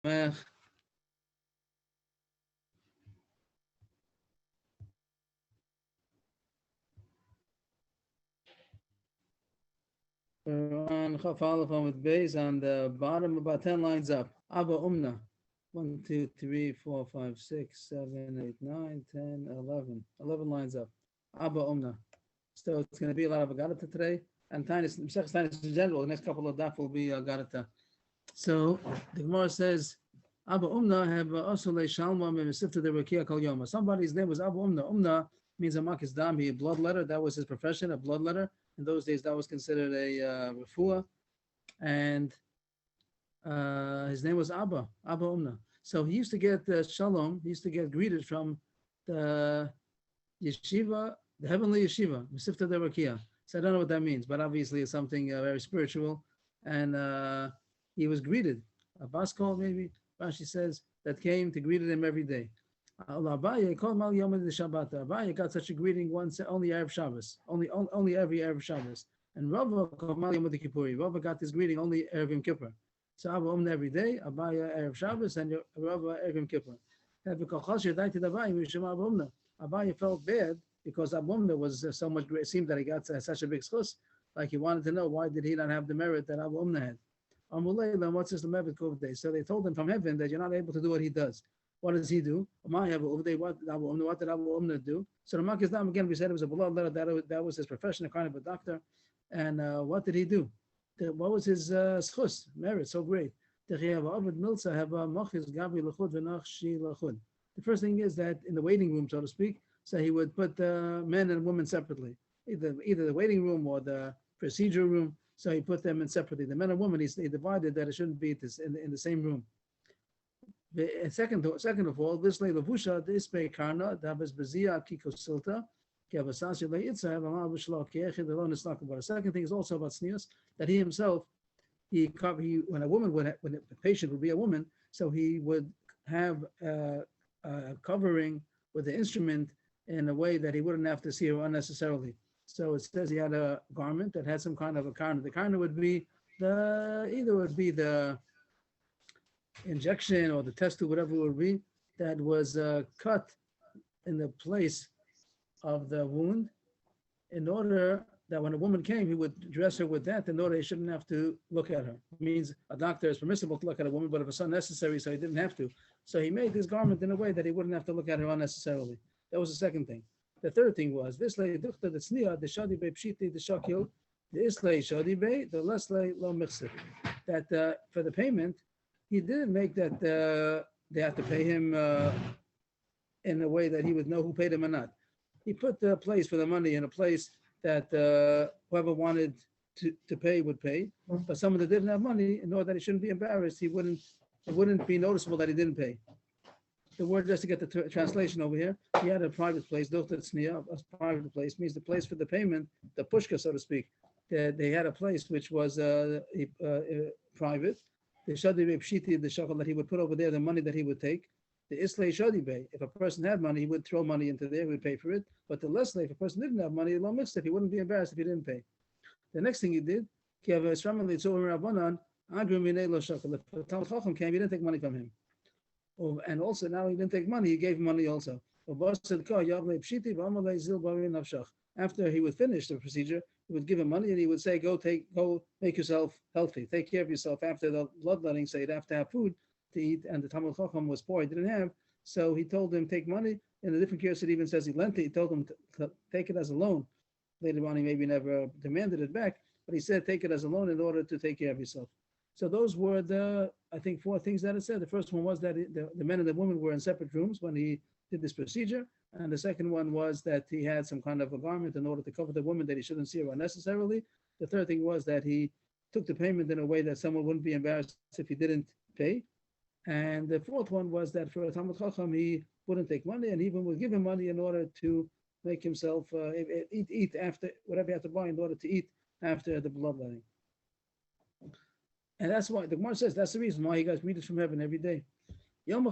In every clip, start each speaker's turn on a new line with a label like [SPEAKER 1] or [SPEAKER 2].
[SPEAKER 1] We're on Chaf Aleph with base on the bottom, about 10 lines up. Abba Umna. 1, 2, 3, 4, 5, 6, 7, 8, 9, 10, 11. 11 lines up. Abba Umna. So it's going to be a lot of Agarata today. And Tainis in general, the next couple of daf will be Agarata. So the Gemara says, Abba Umna have also le Shalma Mesifta de Rakia Kal Yoma. Somebody's name was Abba Umna. Umna means a Makis Dam, he blood letter. That was his profession, a blood letter. In those days, that was considered a refuah. And his name was Abba Umna. So he used to get shalom, he used to get greeted from the yeshiva, the heavenly yeshiva, Mesifta de Rakia. So I don't know what that means, but obviously it's something very spiritual. And he was greeted. A bas call, maybe, Rashi says, that came to greet him every day. Abaye got such a greeting once, only Erev Shabbos, only every Erev Shabbos. And Rava got this greeting only Erev Yom Kippur. So Abba Umna every day, Abaye Erev Shabbos, and Rava Erev Yom Kippur. Abaye felt bad because Abba Umna was so much great. It seemed that he got such a big schus, like he wanted to know why did he not have the merit that Abba Umna had. What's his day? So they told him from heaven that you're not able to do what he does. What does he do? What did Abu Umna do? So the Makis Dam, again, we said it was a blood letter, that was his profession, a kind of a doctor. And what did he do? What was his schus, merit, so great? The first thing is that in the waiting room, so to speak, so he would put men and women separately, either the waiting room or the procedure room. So he put them in separately. The men and women, he divided that it shouldn't be in the same room. Second of all, this lay lavusha the ispe karna dabas bezia kiko silta kavasasi le itza v'mal b'shlo ke'echid alone is talking about. The second thing is also about sneus, that he himself, when a patient would be a woman, so he would have a covering with the instrument in a way that he wouldn't have to see her unnecessarily. So it says he had a garment that had some kind of a karna. The karna would be the injection or the test tube, whatever it would be, that was cut in the place of the wound, in order that when a woman came, he would dress her with that in order he shouldn't have to look at her. It means a doctor is permissible to look at a woman, but if it's unnecessary, so he didn't have to. So he made this garment in a way that he wouldn't have to look at her unnecessarily. That was the second thing. The third thing was this lay the tzniya, the shadi be pshiti, the shakil, the islay shadi be, the leslay lo mixit. That for the payment, he didn't make that they have to pay him in a way that he would know who paid him or not. He put the place for the money in a place that whoever wanted to pay would pay. But someone that didn't have money, in order that he shouldn't be embarrassed, it wouldn't be noticeable that he didn't pay. The word, just to get the translation over here, he had a private place, a private place means the place for the payment, the pushka, so to speak. They had a place which was private. The shadi be pshiti, the shakal that he would put over there, the money that he would take. The islay shadi be, if a person had money, he would throw money into there, he would pay for it. But the leslay, if a person didn't have money, lo mixed it, he wouldn't be embarrassed if he didn't pay. The next thing he did, if a Talmud Chacham came, he didn't take money from him. And also, now he didn't take money, he gave money also. After he would finish the procedure, he would give him money and he would say, go make yourself healthy, take care of yourself. After the bloodletting, so he'd have to have food to eat, and the Talmud Chacham was poor, he didn't have, so he told him, take money. In a different case, it even says he lent it, he told him to take it as a loan. Later on, he maybe never demanded it back, but he said, take it as a loan in order to take care of yourself. So those were the, I think, four things that it said. The first one was that the men and the women were in separate rooms when he did this procedure. And the second one was that he had some kind of a garment in order to cover the woman that he shouldn't see her unnecessarily. The third thing was that he took the payment in a way that someone wouldn't be embarrassed if he didn't pay. And the fourth one was that for a Talmud Chacham, he wouldn't take money and even would give him money in order to make himself eat after whatever he had to buy in order to eat after the bloodletting. And that's why the Gemara says that's the reason why he got greeted from heaven every day. One day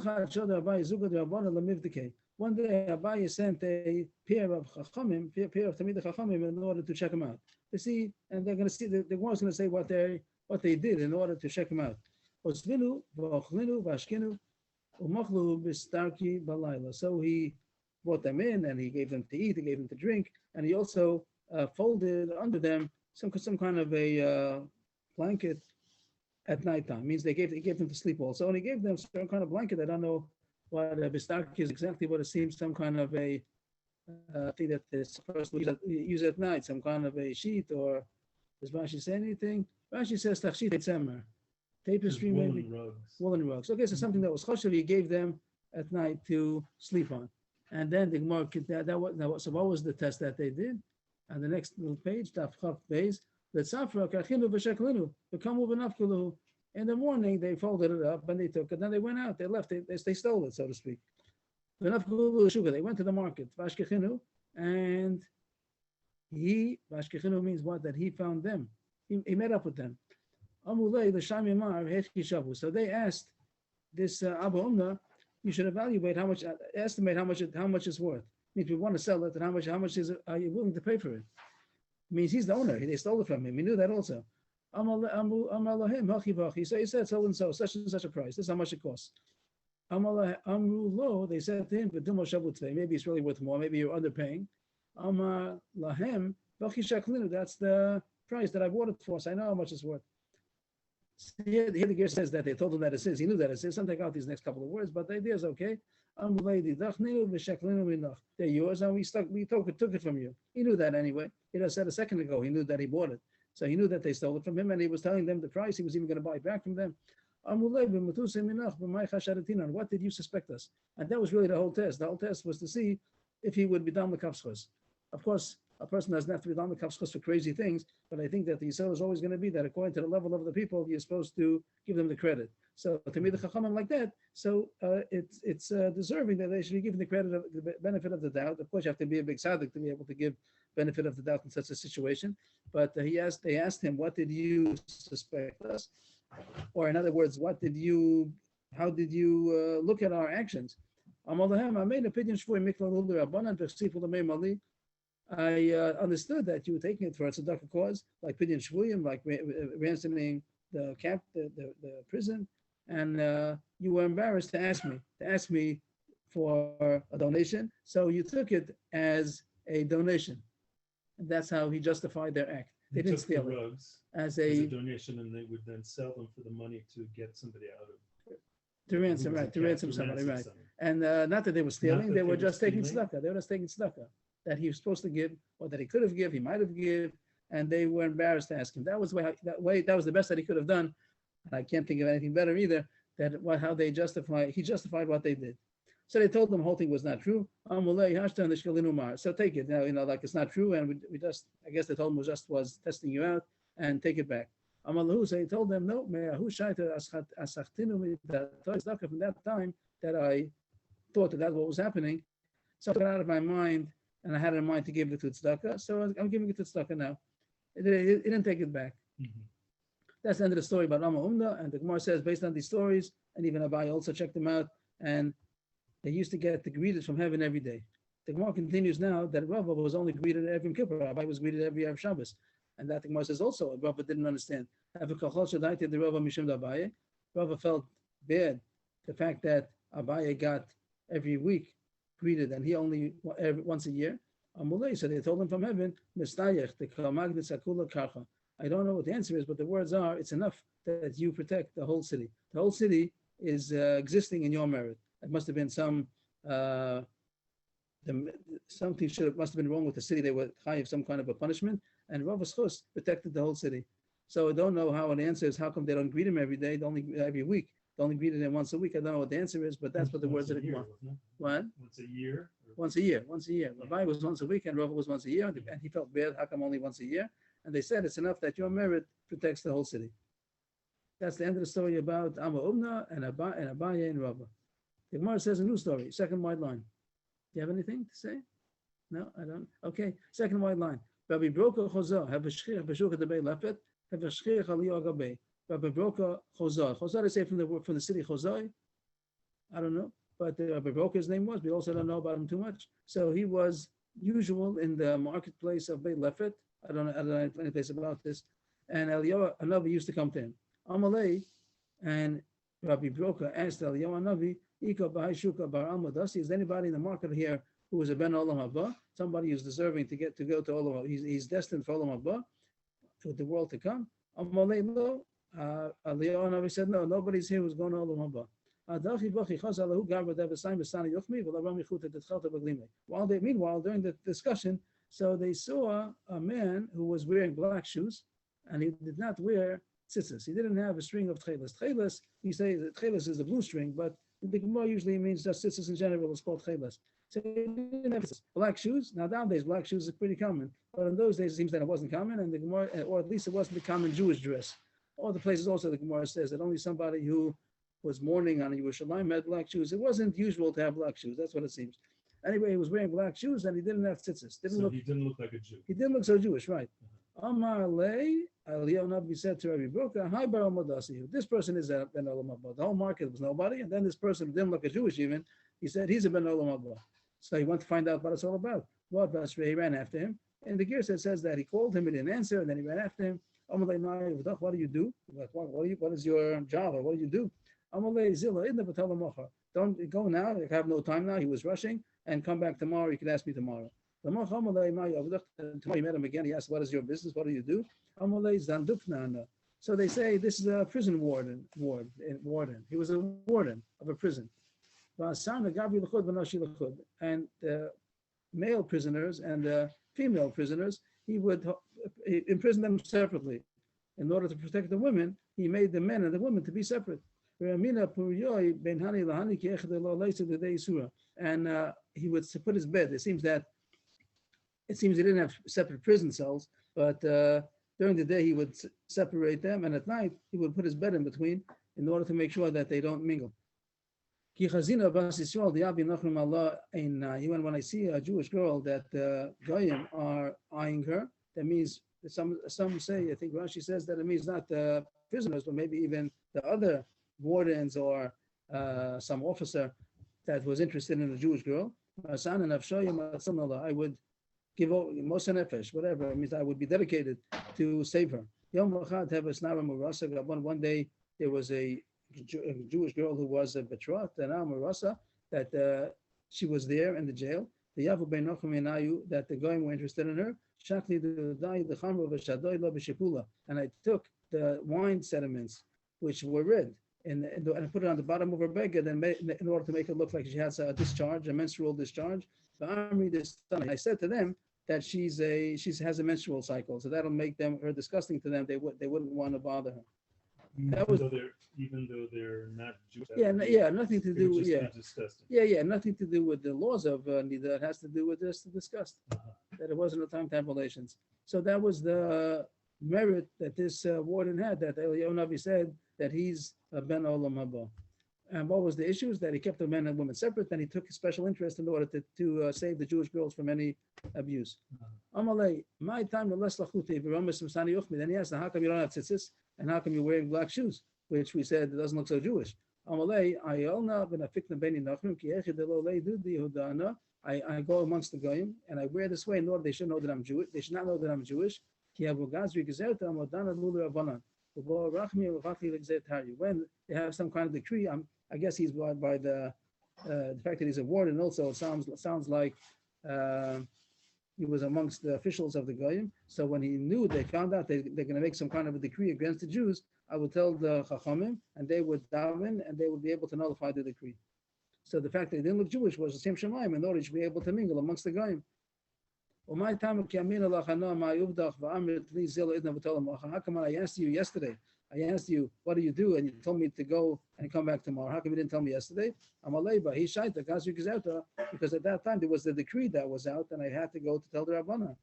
[SPEAKER 1] Abaye sent a pair of Chachamim, pair of Talmidei Chachamim in order to check him out. To see, and they're going to see, the Gemara is going to say what they did in order to check him out. Osvinu, v'ochlinu, v'ashkinu, u'machlu b'starki balayla. So he brought them in and he gave them to eat, he gave them to drink, and he also folded under them some kind of a blanket at nighttime. Means he gave them to sleep also, and he gave them some kind of blanket. I don't know what a bistaki is exactly, but it seems some kind of a thing that is supposed to use at night, some kind of a sheet, or does Rashi say anything? Rashi says tachshit etzemer, tapestry, maybe woolen rugs. Okay, so something that was choshev, he gave them at night to sleep on. And then the Gemara, so what was the test that they did? On the next little page, Daf Chav Beis, Letzafra kachinu v'sheklinu v'kamu v'nafkulu. In the morning, they folded it up and they took it. Then they went out. They left. They stole it, so to speak. They went to the market. Vashkechinu, and Vashkechinu means what? That he found them. He met up with them. Amulei l'sham yamar hechki. So they asked this Abba Umna, you should evaluate how much, estimate how much it's worth. If you want to sell it, and how much are you willing to pay for it? It means he's the owner. They stole it from him. He knew that also. So he said, so and so, such and such a price. This is how much it costs. They said to him, maybe it's really worth more. Maybe you're underpaying. That's the price that I bought it for. So I know how much it's worth. Here the gear says that they told him that it says. He knew that it says. I'll take out these next couple of words, but the idea is okay. They're yours, and we took it from you. He knew that anyway. He just said a second ago, he knew that he bought it. So he knew that they stole it from him, and he was telling them the price. He was even going to buy it back from them. What did you suspect us? And that was really the whole test. The whole test was to see if he would be done the kafschos. Of course, a person doesn't have to be done the kafschos for crazy things, but I think that the Yisrael is always going to be that according to the level of the people, you're supposed to give them the credit. So to me, the chachamim like that, so it's deserving that they should be given the credit of the benefit of the doubt. Of course, you have to be a big tzaddik to be able to give benefit of the doubt in such a situation. But they asked him, what did you suspect us? Or in other words, how did you look at our actions? I made an opinion. I understood that you were taking it for a tzedakah cause, like pidyon shvuyim, like ransoming the prison, and you were embarrassed to ask me for a donation. So you took it as a donation. And that's how he justified their act. They didn't steal the rugs as a donation, and they would then sell them for the money to get somebody out of to ransom somebody, right? And not that they were stealing; they were just taking tzedakah. They were just taking tzedakah that he was supposed to give, or that he could have given, he might have given, and they were embarrassed to ask him. That was that was the best that he could have done. And I can't think of anything better either. How he justified what they did. So they told them the whole thing was not true. So take it now, like it's not true, and we just, I guess they told him was testing you out, and take it back. So he told them, no, from that time that I thought that that's what was happening. So I got out of my mind, and I had in mind to give it to tzedakah. So I'm giving it to tzedakah now. It didn't take it back. Mm-hmm. That's the end of the story about Rama Umna, and the Gemara says based on these stories, and even Abai also checked them out, and they used to get the greetings from heaven every day. The Gemara continues now that Rava was only greeted every Yom Kippur. Abai was greeted every Erev Shabbos, and that the Gemara says also Rava didn't understand. Rava felt bad the fact that Abai got every week greeted, and he only once a year. So they told him from heaven, I don't know what the answer is, but the words are, it's enough that you protect the whole city. The whole city is existing in your merit. It must have been something must have been wrong with the city. They were high of some kind of a punishment, and Rav Schus protected the whole city. So I don't know how an answer is. How come they don't greet him every day? They only every week. They only greeted him once a week. I don't know what the answer is, but that's what the words of the Gemara. What? Once a year. Once a year. Rabbi was once a week, and Rav was once a year, and he felt bad. How come only once a year? And they said it's enough that your merit protects the whole city. That's the end of the story about Amma Umna and Abaye and Rava. The Gemara says a new story, second wide line. Do you have anything to say? No, I don't. Okay, second wide line. Rabbi Broka Chozah, have a shchir b'shulchan debei lepet, have a shchir chaliyah agabei. Rabbi Broka Chozah. Chozah, they say from the city Chozah. I don't know, but Rabbi Broka, his name was. We also don't know about him too much. So he was usual in the marketplace of Beit Lepet. I don't know any place about this. And Eliyahu, another used to come to him. Amalei, And Rabbi Broka asked Eliyahu Navi, Ika Bahai Shuka Bar Almadasi, is anybody in the market here who is a Ben Olam Haba? Somebody who's deserving to go to Olam Haba. He's destined for Olam Haba, for the world to come. Amalei lo. Eliyahu Navi said, no, nobody's here who's going to Olam Haba. Meanwhile, during the discussion, so they saw a man who was wearing black shoes, and he did not wear tzitzis. He didn't have a string of tchelis. Tchelis, he says that tchelis is the blue string, but the Gemara usually means just tzitzis in general. It's called tchelis. So he didn't have black shoes. Now nowadays, black shoes is pretty common, but in those days it seems that it wasn't common, and the Gemara, or at least it wasn't the common Jewish dress. All the places also the Gemara says that only somebody who was mourning on Yerushalayim had black shoes. It wasn't usual to have black shoes. That's what it seems. Anyway, he was wearing black shoes and he didn't have tzitzis.
[SPEAKER 2] He didn't look like a Jew.
[SPEAKER 1] He didn't look so Jewish, right? Amar lei, Eliyahu Navi said to Rabbi Broka, Hi Bar Almadasi. This person is a Ben Olam Haba. The whole market was nobody, and then this person didn't look a Jewish even. He said he's a Ben Olam Haba. So he went to find out what it's all about. What he ran after him. And the Girsa says that he called him, he didn't answer, and then he ran after him. What do you do? What is your job, or what do you do? Don't go now. I have no time now. He was rushing, and come back tomorrow. You can ask me tomorrow. Tomorrow he met him again. He asked, "What is your business? What do you do?" So they say this is a prison warden. He was a warden of a prison. And male prisoners and female prisoners, he would imprison them separately. In order to protect the women, he made the men and the women to be separate. And he would put his bed. It seems he didn't have separate prison cells, but during the day he would separate them, and at night he would put his bed in between in order to make sure that they don't mingle. Even when I see a Jewish girl that Goyim are eyeing her, that means some say, I think Rashi says that it means not the prisoners, but maybe even the other wardens or some officer that was interested in a Jewish girl. I would give over Mosa Nefesh, whatever. It means I would be dedicated to save her. One day there was a Jewish girl who was a betrothed, that she was there in the jail. That the Goyim were interested in her. And I took the wine sediments, which were red, and put it on the bottom of her beggar, in order to make it look like she has a discharge, a menstrual discharge. I said to them that she has a menstrual cycle, so that'll make her disgusting to them. They wouldn't want to bother her.
[SPEAKER 2] Even though they're not Jewish.
[SPEAKER 1] Nothing to do with nothing to do with the laws of Nida. It has to do with this disgust, that it wasn't a time to have relations. So that was the merit that this warden had, that Eliyahu Navi said that he's a Ben Olam Haba. And what was the issues? That he kept the men and women separate, and he took a special interest in order to save the Jewish girls from any abuse. Amalei, my time the less lachuti, then he asked, how come you don't have tzitzis? And how come you're wearing black shoes? Which we said it doesn't look so Jewish. I go amongst the Goyim and I wear this way in order they should know that I'm Jewish. They should not know that I'm Jewish. When they have some kind of decree, I guess he's by the fact that he's a warden. Also, it sounds like he was amongst the officials of the Goyim. So when he knew, they found out they're going to make some kind of a decree against the Jews, I would tell the Chachamim, and they would daven, and they would be able to nullify the decree. So the fact that they didn't look Jewish was the same Shemayim in order to be able to mingle amongst the Goyim. How come I asked you yesterday? I asked you, what do you do? And you told me to go and come back tomorrow. How come you didn't tell me yesterday? Because at that time there was the decree that was out, and I had to go to tell the Rabbanan.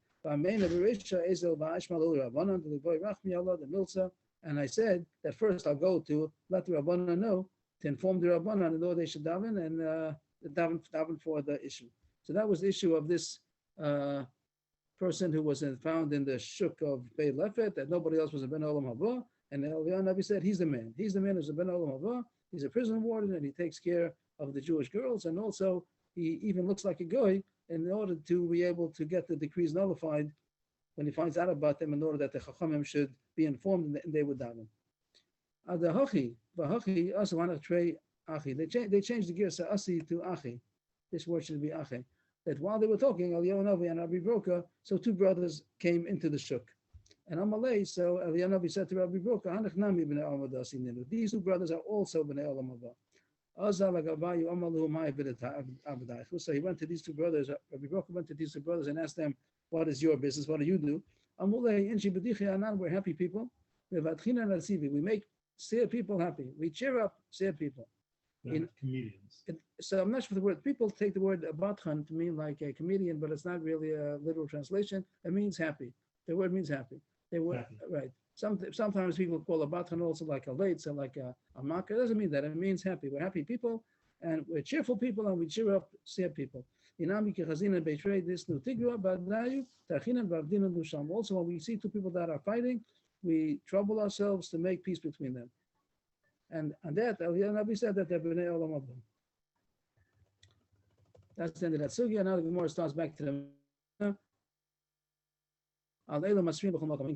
[SPEAKER 1] And I said that first I'll go to let the Rabbanan know, to inform the Rabbanan in order they should daven and daven for the issue. So that was the issue of this person who was found in the shuk of Beit Lefet, that nobody else was a Ben Olam Haba. And Eliyahu Navi said, he's the man. He's the man who's a Ben Olam Haba. He's a prison warden, and he takes care of the Jewish girls. And also, he even looks like a goy in order to be able to get the decrees nullified when he finds out about them, in order that the Chachamim should be informed and they would daven. The Hachi, also one of Trey Achi. They changed the Girsa Asi to Achi. This word should be Achi. That while they were talking, Eliyahu and Rabbi Broka, so two brothers came into the shuk. And Amalei, so Eliyahu said to Rabbi Broka, Hanach Nami b'nei Olam Haba Asi Ninu. These two brothers are also b'nei Olam Haba. So he went to these two brothers, Rabbi Broka went to these two brothers and asked them, what is your business? What do you do? We're happy people. We make sad people happy. We cheer up sad people.
[SPEAKER 2] Comedians.
[SPEAKER 1] So I'm not sure the word, people take the word batchan to mean like a comedian, but it's not really a literal translation. It means happy. The word means happy. They were
[SPEAKER 2] Happy.
[SPEAKER 1] right. Sometimes people call a batchan also like a late, so like a makar. It doesn't mean that. It means happy. We're happy people, and we're cheerful people, and we cheer up sad people. Also, when we see two people that are fighting, we trouble ourselves to make peace between them. And that, Nabi said that they're b'nei Olam Haba. That's the end of that sugya. Now the Gemara starts back to the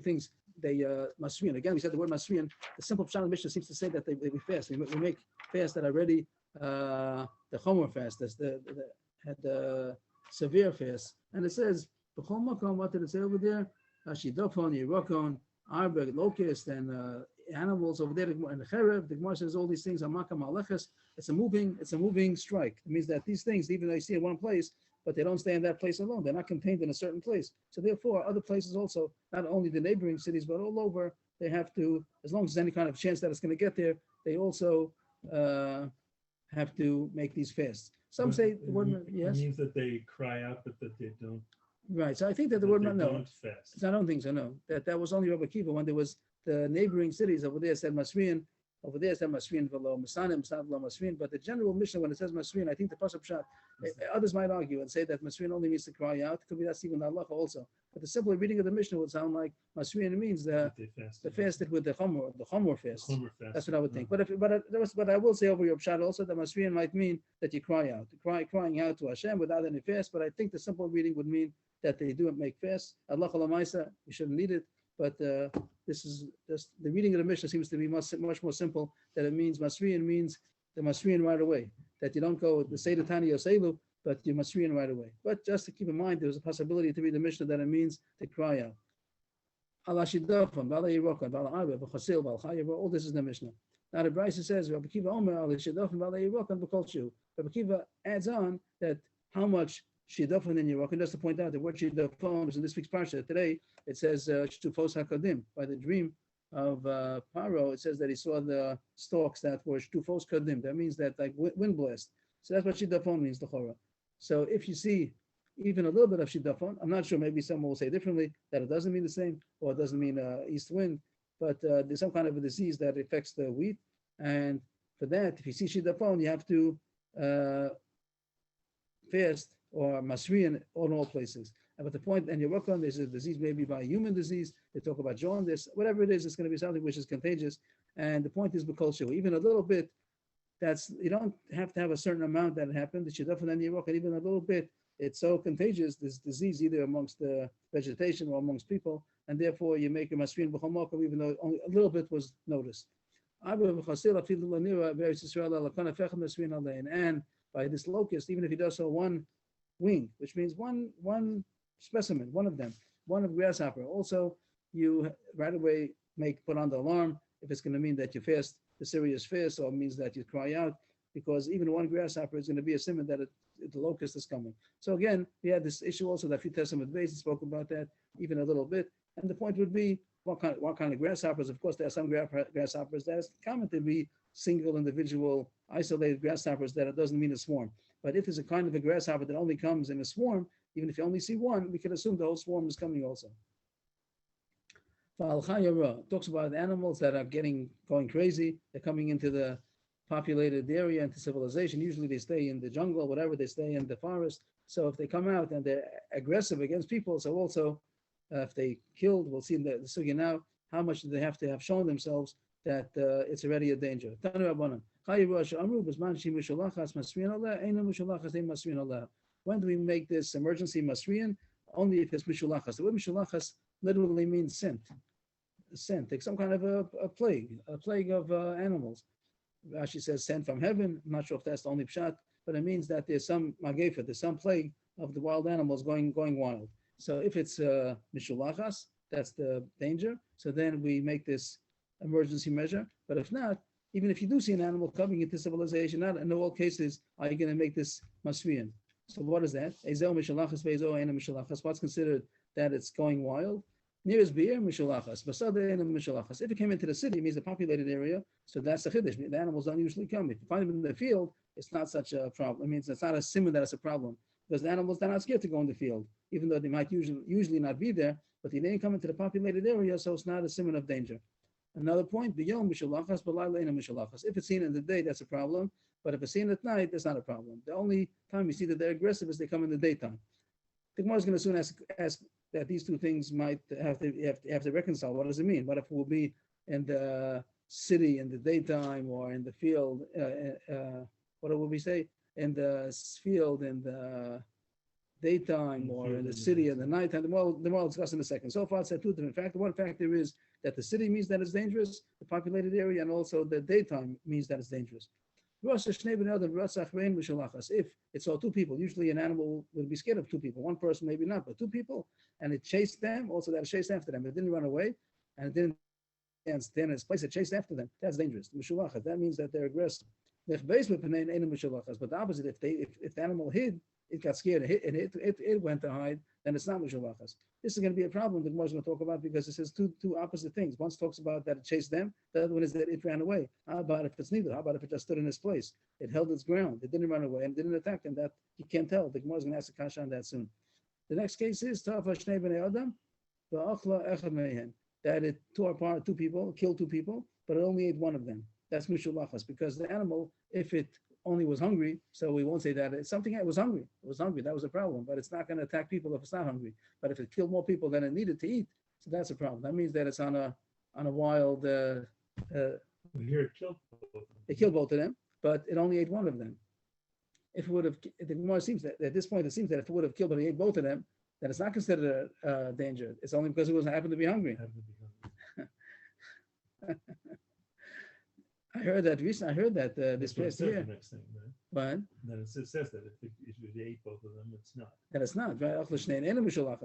[SPEAKER 1] things they masrian. Again, we said the word masrian. The simple pshat of the Mishnah seems to say that they fast. We make fasts that are ready. The chomer fast, that's the severe fast, and it says b'chol makom. What did it say over there? Shidofon, Yerokon, Arbeg, locust, and animals over there. And the cherev. The Gemara says all these things are makam aleches. It's a moving strike. It means that these things, even though you see in one place, but they don't stay in that place alone. They're not contained in a certain place. So therefore, other places also, not only the neighboring cities, but all over, they have to, as long as there's any kind of chance that it's going to get there, they also have to make these fasts. Some say the word, yes?
[SPEAKER 2] It means that they cry out, but that they don't.
[SPEAKER 1] Right. So I think that the word, no,
[SPEAKER 2] don't fast.
[SPEAKER 1] I don't think so, no. That was only Rabbi Kiva when there was the neighboring cities over there said Masrian, over there said Masrian v'lo Masanim, v'lo Masrian, but the general Mishnah, when it says Masrian, I think the Pasuk Pshat, others might argue and say that Masrian only means to cry out. Could be that's even Allah also. But the simple reading of the Mishnah would sound like Masrian means the fasted with the Chomer fast. That's what I would think. But I will say over your Pshat also that Masrian might mean that you cry out, crying out to Hashem without any fast. But I think the simple reading would mean that they do make fast. Allah Alamaisa, you shouldn't need it. But this is just the reading of the Mishnah seems to be much more simple. That it means Masrian means the Masrian right away. That you don't go the Seder Tani or Seilu, but you Masrian right away. But just to keep in mind, there's a possibility to read the Mishnah that it means to cry out. Allah Shidafan, Bala Yerokan, Bala Arba, B'Chasil, Bala Chayev. All this is the Mishnah. Now the Brisa says Rabbi Kiva Omer Allah Shidafan, Bala Yerokan, B'Kol Shu. Rabbi Kiva adds on that how much Shidafon in Yerokan, just to point out the word Shidafon is in this week's parsha. Today it says Shtufos HaKadim. By the dream of Paro, it says that he saw the stalks that were Shtufos Kadim. That means that like wind blast. So that's what Shidafon means, the Chorah. So if you see even a little bit of Shidafon, I'm not sure, maybe someone will say differently, that it doesn't mean the same, or it doesn't mean east wind, but there's some kind of a disease that affects the wheat. And for that, if you see Shidafon, you have to fast or Masrian in all places. But the point, and you work on, there's a disease maybe by human disease, they talk about jaundice, whatever it is, it's going to be something which is contagious. And the point is b'kol even a little bit, that's, you don't have to have a certain amount that happened, that you definitely work, and even a little bit, it's so contagious, this disease, either amongst the vegetation or amongst people, and therefore you make a Masrian b'chol makom, even though only a little bit was noticed. And by this locust, even if he does so one wing, which means one specimen, one of them, one of grasshopper. Also, you right away put on the alarm if it's going to mean that you fast the serious fast, or means that you cry out, because even one grasshopper is going to be a simon that the locust is coming. So again, we had this issue also that Testament base spoke about that even a little bit, and the point would be what kind of grasshoppers. Of course, there are some grasshoppers that is common to be single, individual, isolated grasshoppers that it doesn't mean a swarm. But if there's a kind of a grasshopper that only comes in a swarm, even if you only see one, we can assume the whole swarm is coming also. Talks about animals that are going crazy. They're coming into the populated area, into civilization. Usually they stay in the jungle, whatever, they stay in the forest. So if they come out and they're aggressive against people, so also if they killed, we'll see in the sugya now, how much do they have to have shown themselves that it's already a danger. When do we make this emergency masriyan? Only if it's mishulachas. The word mishulachas literally means sent. sent, like some kind of a plague of animals. Rashi says sent from heaven. I'm not sure if that's the only pshat, but it means that there's some magefa, there's some plague of the wild animals going wild. So if it's mishulachas, that's the danger. So then we make this emergency measure. But if not, even if you do see an animal coming into civilization, not in all cases are you going to make this masriyan. So what is that? Ezel mishulachas ve'ezel ena mishulachas. What's considered that it's going wild? Nearest beer mishulachas. Basada ena mishulachas. If it came into the city, it means a populated area. So that's the chiddush. The animals don't usually come. If you find them in the field, it's not such a problem. It means it's not a simon that it's a problem. Because the animals, they're not scared to go in the field, even though they might usually not be there, but they didn't come into the populated area, so it's not a simon of danger. Another point, if it's seen in the day, that's a problem, but if it's seen at night, that's not a problem. The only time you see that they're aggressive is they come in the daytime. The Gemara is going to soon ask that these two things might have to reconcile. What does it mean? What if it will be in the city in the daytime or in the field? What will we say? In the field in the daytime or in the city in the nighttime. The more we'll discuss in a second. So far, it's two different factors. One factor is that the city means that it's dangerous, the populated area, and also the daytime means that it's dangerous. If it's all two people, usually an animal would be scared of two people. One person, maybe not, but two people, and it chased them, also that it chased after them. It didn't run away, and it didn't stand in its place, it chased after them. That's dangerous. That means that they're aggressive. But the opposite, if the animal hid, it got scared, it went to hide, then it's not mishulachas. This is going to be a problem that Gemara is going to talk about because it says two opposite things. One talks about that it chased them, the other one is that it ran away. How about if it's neither? How about if it just stood in its place? It held its ground, it didn't run away and didn't attack them. That you can't tell. The Gemara is going to ask a kasha on that soon. The next case is that it tore apart two people, killed two people, but it only ate one of them. That's mishulachas, because the animal, if it only was hungry, so we won't say that it's something that was hungry. It was hungry, that was a problem, but it's not going to attack people if it's not hungry. But if it killed more people than it needed to eat, so that's a problem. That means that it's on a wild.
[SPEAKER 2] Here it killed both of them.
[SPEAKER 1] It killed both of them, but it only ate one of them. If it would have, the Gemara seems that at this point it seems that if it would have killed but it ate both of them, then it's not considered a danger. It's only because it was happened to be hungry. I heard that recently. I heard that this past year.
[SPEAKER 2] Next thing, right?
[SPEAKER 1] But
[SPEAKER 2] then it says that if they ate both of them, it's not.
[SPEAKER 1] That it's not right.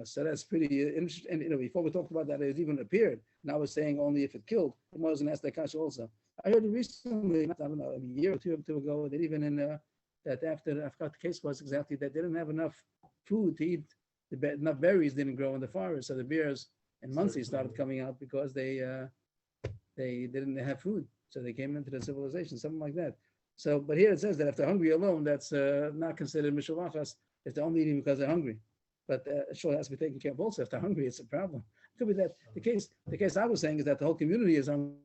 [SPEAKER 1] So that's pretty interesting. And before we talked about that, it even appeared. Now we're saying only if it killed. The Gemara was going to ask that kasha also. I heard it recently. I don't know, a year or two ago. That even in that after I forgot the case was exactly that they didn't have enough food to eat. Enough berries didn't grow in the forest, so the bears in Muncie started coming out because they didn't have food. So they came into the civilization, something like that. So, but here it says that if they're hungry alone, that's not considered mishulachas if they're only eating because they're hungry. But sure, it has to be taken care of also. If they're hungry, it's a problem. It could be that the case I was saying is that the whole community is hungry,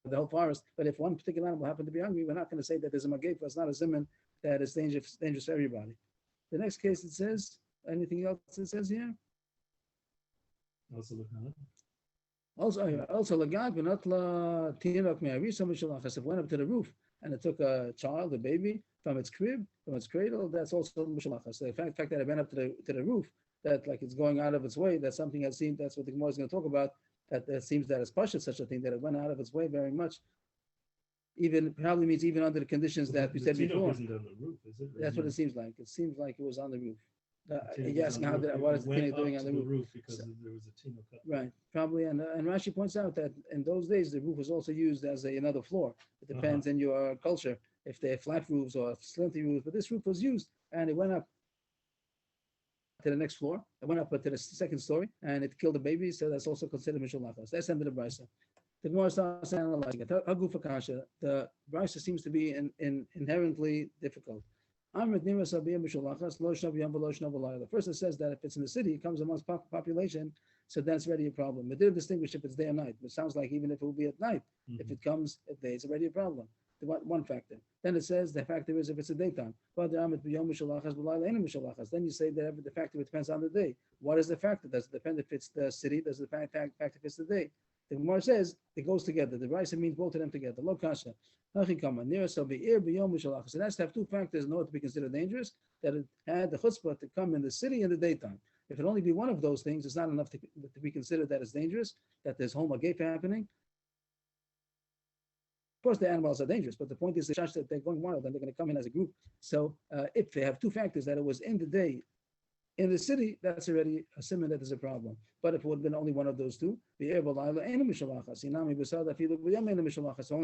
[SPEAKER 1] the whole forest. But if one particular animal happened to be hungry, we're not going to say that there's a magefa. It's not a zimun that is dangerous for everybody. The next case it says, anything else it says here?
[SPEAKER 2] Also look at it.
[SPEAKER 1] Also, lagag v'natla tinok me'arisa mishulachas. If it went up to the roof and it took a child, a baby, from its crib, from its cradle, that's also mishulachas. The fact that it went up to the roof, that like it's going out of its way, that's something that seems. That's what the Gemara is going to talk about. That seems that it's pashut such a thing that it went out of its way very much. Even probably means even under the conditions that we said before.
[SPEAKER 2] Isn't on the roof, is it?
[SPEAKER 1] That's what it seems like. It seems like it was on the roof. Yes, what is the teenage doing on the roof?
[SPEAKER 2] Because there was a tino cut.
[SPEAKER 1] Right, probably, and Rashi points out that in those days the roof was also used as another floor. It depends on your culture if they have flat roofs or slanty roofs, but this roof was used and it went up to the next floor. It went up to the second story and it killed the baby, so that's also considered mishulachas. That's under the brisa. The Gemara starts analyzing it. The brisa seems to be inherently difficult. The first it says that if it's in the city, it comes amongst population, so then it's already a problem. It didn't distinguish if it's day or night. It sounds like even if it will be at night, if it comes at day, it's already a problem. One factor. Then it says the factor is if it's a daytime. Then you say that the factor depends on the day. What is the factor? Does it depend if it's the city? Does it fact if it's the day? The Gemara says it goes together. The Raisa means both of them together. Lo kasha. So it has to have two factors in order to be considered dangerous. That it had the chutzpah to come in the city in the daytime. If it only be one of those things, it's not enough to be considered that it's dangerous, that there's whole magef happening. Of course, the animals are dangerous, but the point is that they're going wild and they're going to come in as a group. So if they have two factors, that it was in the day, in the city, that's already a simon that is a problem. But if it would have been only one of those two, so only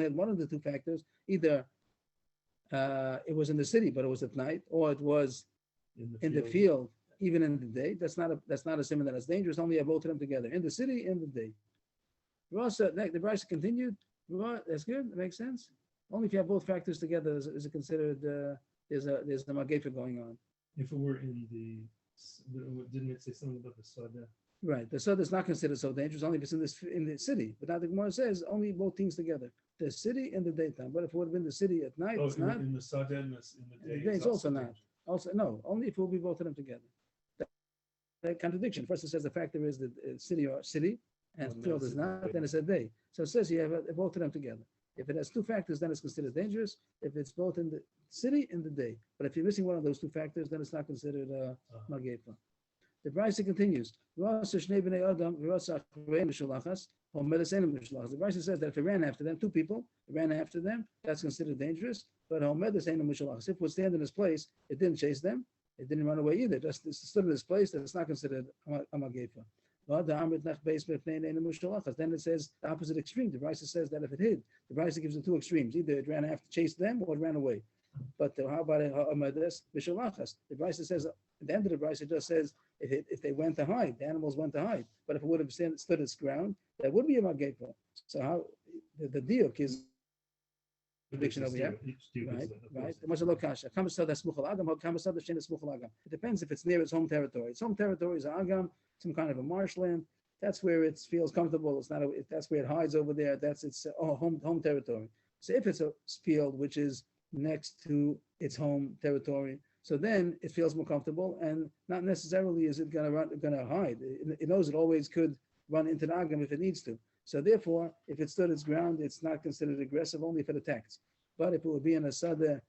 [SPEAKER 1] had one of the two factors, either it was in the city, but it was at night, or it was in the field, even in the day. That's not a simon that is dangerous. Only have both of them together, in the city, in the day. The Brisa continued. That's good. That makes sense. Only if you have both factors together is it considered there's the magefa going on.
[SPEAKER 2] If it were in didn't it say something about the Sada?
[SPEAKER 1] Right. The Sada is not considered so dangerous only if it's in the city. But now the Gemara says only both things together. The city in the daytime. But if it would have been the city at night, it's not.
[SPEAKER 2] In the Sada and in the day.
[SPEAKER 1] It's also not. Also, no, only if it will be both of them together. That contradiction. First it says the factor is the city or city, and field is not, then it's a day. So it says you have both of them together. If it has two factors, then it's considered dangerous. If it's both in the city and the day. But if you're missing one of those two factors, then it's not considered magefa. The Brisa continues. The Brisa says that if it ran after them, two people ran after them, that's considered dangerous. But if it would stand in his place, it didn't chase them, it didn't run away either. Just stood in his place, that's not considered a magefa. Then it says the opposite extreme. The Brisa says that if it hid, the Brisa gives the two extremes. Either it ran after, chased them, or it ran away. But how about the Brisa says at the end of the Brisa, it just says if they went to hide, the animals went to hide. But if it would have stood its ground, that would be a magefa. So how the diuk is prediction over here, right? It depends if it's near its home territory. Its home territory is agam, some kind of a marshland. That's where it feels comfortable. It's not. That's where it hides over there. That's its home territory. So if it's a field which is next to its home territory, so then it feels more comfortable, and not necessarily is it going to hide. It knows it always could run into the agam if it needs to. So therefore, if it stood its ground, it's not considered aggressive only if it attacks. But if it would be in a sada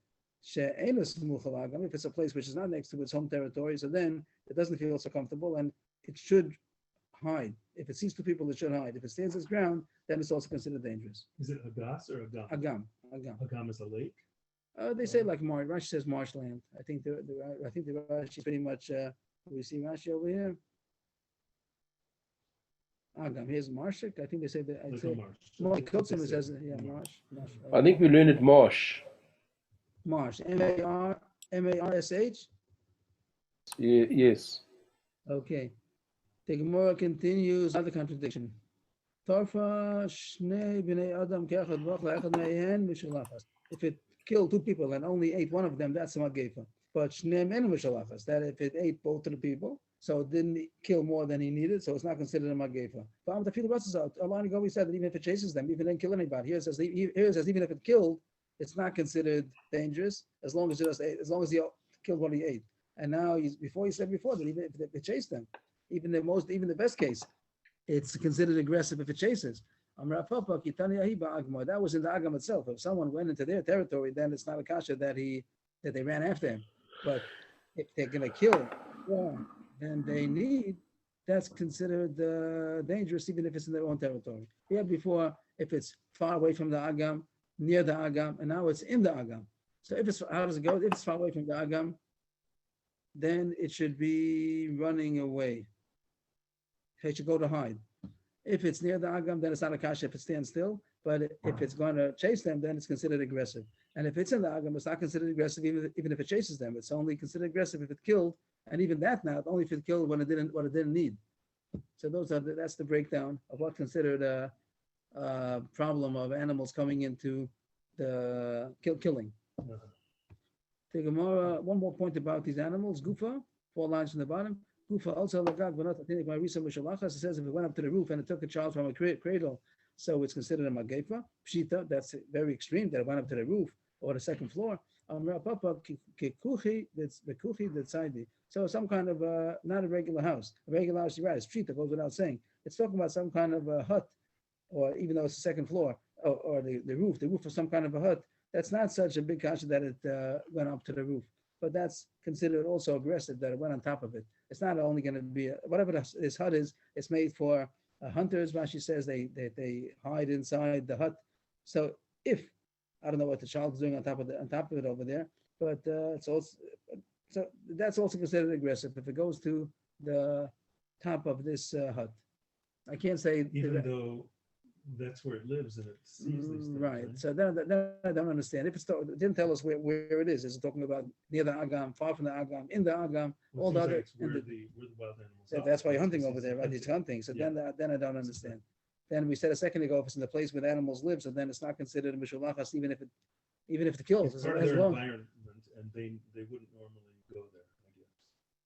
[SPEAKER 1] she'enos muchal agam, if it's a place which is not next to its home territory, so then it doesn't feel so comfortable and it should hide. If it sees two people, it should hide. If it stands its ground, then it's also considered dangerous.
[SPEAKER 2] Is it agas or agam?
[SPEAKER 1] Agam.
[SPEAKER 2] Agam is a lake.
[SPEAKER 1] They say like Rashi says marshland. I think the Rashi pretty much. We see Rashi over here. Agam. Here's marshik. I think they say that. I say Kotzim says marsh.
[SPEAKER 3] I think we learned it marsh.
[SPEAKER 1] Marsh. M-A-R-S-H.
[SPEAKER 3] Yes.
[SPEAKER 1] Okay. The Gemara continues another contradiction. Tarfa shnei b'nei adam ke'echad v'ach la'echad me'ehen mishalachas. If it killed two people and only ate one of them, that's a magefa. But shneim en mishalachas. That if it ate both of the people, so it didn't kill more than he needed, so it's not considered a magefa. But the field of out. A long ago we said that even if it chases them, even if it didn't kill anybody, here it says even if it killed, it's not considered dangerous as long as he killed what he ate. And now he said before that even if it chased them, even the best case, it's considered aggressive if it chases. That was in the agam itself. If someone went into their territory, then it's not a kasha that they ran after him. But if they're going to kill more than they need, that's considered dangerous, even if it's in their own territory. We had before, if it's far away from the agam, near the agam, and now it's in the agam. So how does it go? If it's far away from the agam, then it should be running away. It should go to hide. If it's near the agam, then it's not a kasha if it stands still. But if it's going to chase them, then it's considered aggressive. And if it's in the agam, it's not considered aggressive even if it chases them. It's only considered aggressive if it killed, and even that not only if it killed what it didn't need. So that's the breakdown of what's considered a problem of animals coming into the killing. The Gemara, one more point about these animals. Gufa, 4 lines from the bottom. Gufa also lagag v'nat atinik ma'risa mishalachas. It says if it went up to the roof and it took a child from a cradle, so it's considered a magefa. Pshita, that's very extreme that it went up to the roof or the second floor. So some kind of not a regular house. A regular house, you're right, it's pshita, goes without saying. It's talking about some kind of a hut, or even though it's the second floor, or the roof of some kind of a hut. That's not such a big kasha that it went up to the roof. but that's considered also aggressive that it went on top of it. It's not only going to be whatever this hut is. It's made for hunters. Rashi says they hide inside the hut. So if I don't know what the child is doing on top of it over there, but it's also so that's also considered aggressive if it goes to the top of this hut. I can't say
[SPEAKER 2] Even though that's where it lives and it sees these things.
[SPEAKER 1] right. So then I don't understand. If it didn't tell us where it is. Is it talking about near the Agam, far from the Agam, in the Agam,
[SPEAKER 2] Well,
[SPEAKER 1] all the
[SPEAKER 2] it seems like
[SPEAKER 1] other?
[SPEAKER 2] it's where the wild animals
[SPEAKER 1] So
[SPEAKER 2] are.
[SPEAKER 1] that's why you're
[SPEAKER 2] That's
[SPEAKER 1] hunting
[SPEAKER 2] what
[SPEAKER 1] over
[SPEAKER 2] it's
[SPEAKER 1] there, right? He's hunting. So
[SPEAKER 2] Yeah.
[SPEAKER 1] then I don't understand. Then we said a second ago, if it's in the place where the animals live, so then it's not considered a mishulachas, even if it kills.
[SPEAKER 2] It's part of
[SPEAKER 1] as
[SPEAKER 2] their
[SPEAKER 1] long.
[SPEAKER 2] environment, and they wouldn't normally go there, I guess.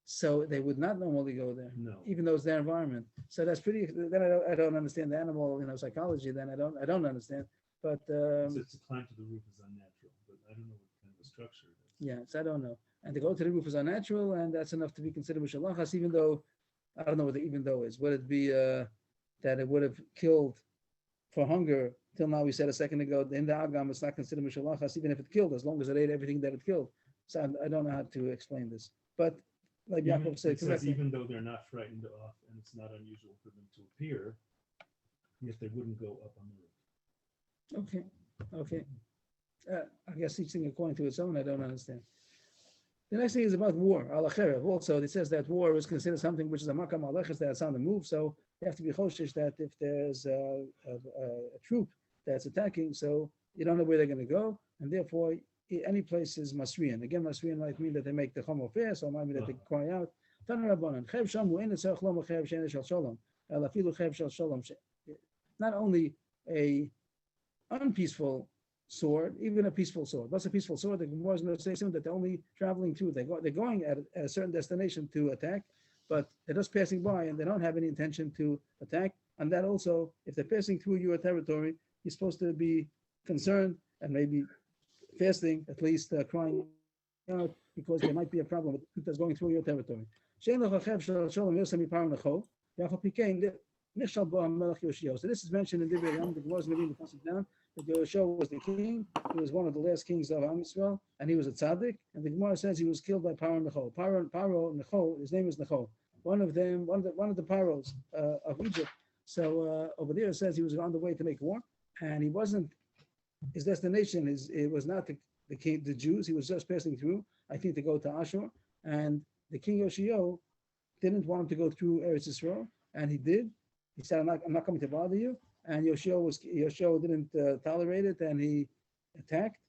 [SPEAKER 1] So they would not normally go there,
[SPEAKER 2] No.
[SPEAKER 1] even though it's their environment. So that's pretty. Then I don't understand the animal, psychology. Then I don't understand. But
[SPEAKER 2] So to climb to the roof is unnatural, but I don't know what kind of a structure it is.
[SPEAKER 1] yeah, so I don't know. And to go to the roof is unnatural, and that's enough to be considered mishalachas, even though I don't know what the even though is. Would it be that it would have killed for hunger? Till now, we said a second ago, in the Agam, it's not considered mishalachas, even if it killed, as long as it ate everything that it killed. So I don't know how to explain this. But like Yaakov said,
[SPEAKER 2] It says even though they're not frightened off and it's not unusual for them to appear, yet they wouldn't go up on the roof.
[SPEAKER 1] okay. I guess each thing according to its own, I don't understand. The next thing is about war. Al-Acherev. Also, it says that war is considered something which is a makam aleches that's on the move. So you have to be choshish that if there's a troop that's attacking, so you don't know where they're going to go, and therefore any place is masriyan. Again, masriyan might mean that they make the chomo fair, so it might mean that they cry out. Not only a unpeaceful sword, even a peaceful sword. What's a peaceful sword? The Gemara is going to say soon that they're only traveling to. They're going at a certain destination to attack, but they're just passing by and they don't have any intention to attack. And that also, if they're passing through your territory, you're supposed to be concerned and maybe fasting, at least crying out, because there might be a problem with that's going through your territory. So this is mentioned in Divrei Yam. The Gemara is going to be passing down. That Yoshua was the king. He was one of the last kings of Am Yisrael, and he was a tzaddik. And the Gemara says he was killed by Paro Nechol. Paro Nechol, his name is Nechol. One of the Paros of Egypt. So over there it says he was on the way to make war, and he wasn't. His destination it was not the Jews. He was just passing through. I think to go to Ashur, and the king Yoshio didn't want him to go through Eretz Yisrael, and he did. He said, "I'm not coming to bother you." And Yoshua didn't tolerate it, and he attacked,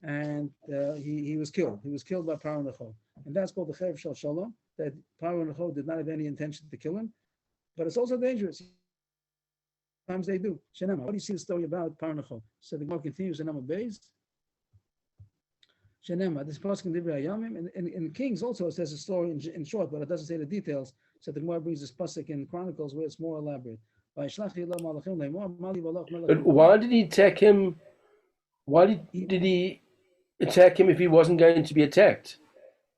[SPEAKER 1] and he was killed. He was killed by Paro Nechol, and that's called the Cherev Shel Shalom. That Paro Nechol did not have any intention to kill him, but it's also dangerous. Sometimes they do. Shenema. What do you see the story about Paro Nechol? So the Gemara continues in Amud Beis. Shenema. This pasuk in Divrei Hayamim, in Kings also it says a story in short, but it doesn't say the details. So the Gemara brings this pasuk in Chronicles where it's more elaborate. But
[SPEAKER 3] why did he attack him? Why did he attack him if he wasn't going to be attacked?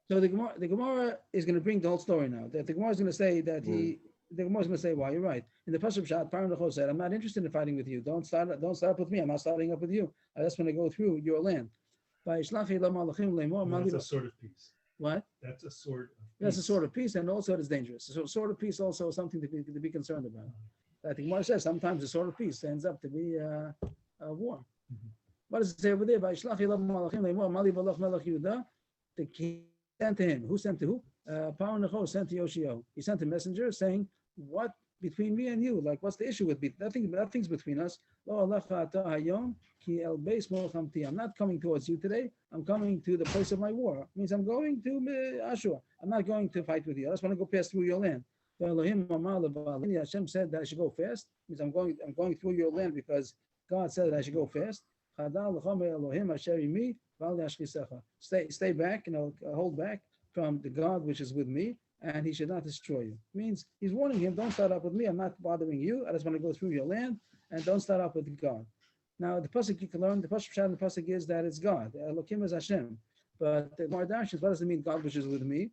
[SPEAKER 1] So the Gemara is going to bring the whole story now. That the Gemara is going to say that the Gemara is going to say, "Why, you're right." In the Pasuk Pshat, Paro Nechol said, "I'm not interested in fighting with you. Don't start up with me. I'm not starting up with you. I just want to go through your land."
[SPEAKER 2] That's a sort of peace.
[SPEAKER 1] What?
[SPEAKER 2] That's a sort of peace.
[SPEAKER 1] That's a sort of peace, and also it is dangerous. So sort of peace also is something to be concerned about. I think Gemara says sometimes a sort of peace ends up to be a war.
[SPEAKER 2] Mm-hmm.
[SPEAKER 1] What does it say over there? The king sent to him. Who sent to who? Paro Nechol sent to Yoshio. He sent a messenger saying, "What between me and you? Like, what's the issue with me? Nothing's between us. I'm not coming towards you today. I'm coming to the place of my war. It means I'm going to Ashur. I'm not going to fight with you. I just want to go pass through your land." Hashem said that I should go fast. It means I'm going through your land because God said that I should go fast. Stay back, hold back from the God which is with me, and he should not destroy you. It means he's warning him, don't start up with me. I'm not bothering you. I just want to go through your land, and don't start up with God. Now the pasuk you can learn, the pasuk the pasuk is that it's God. Elokim is Hashem. But the Gemara dashes, what does it mean? God which is with me.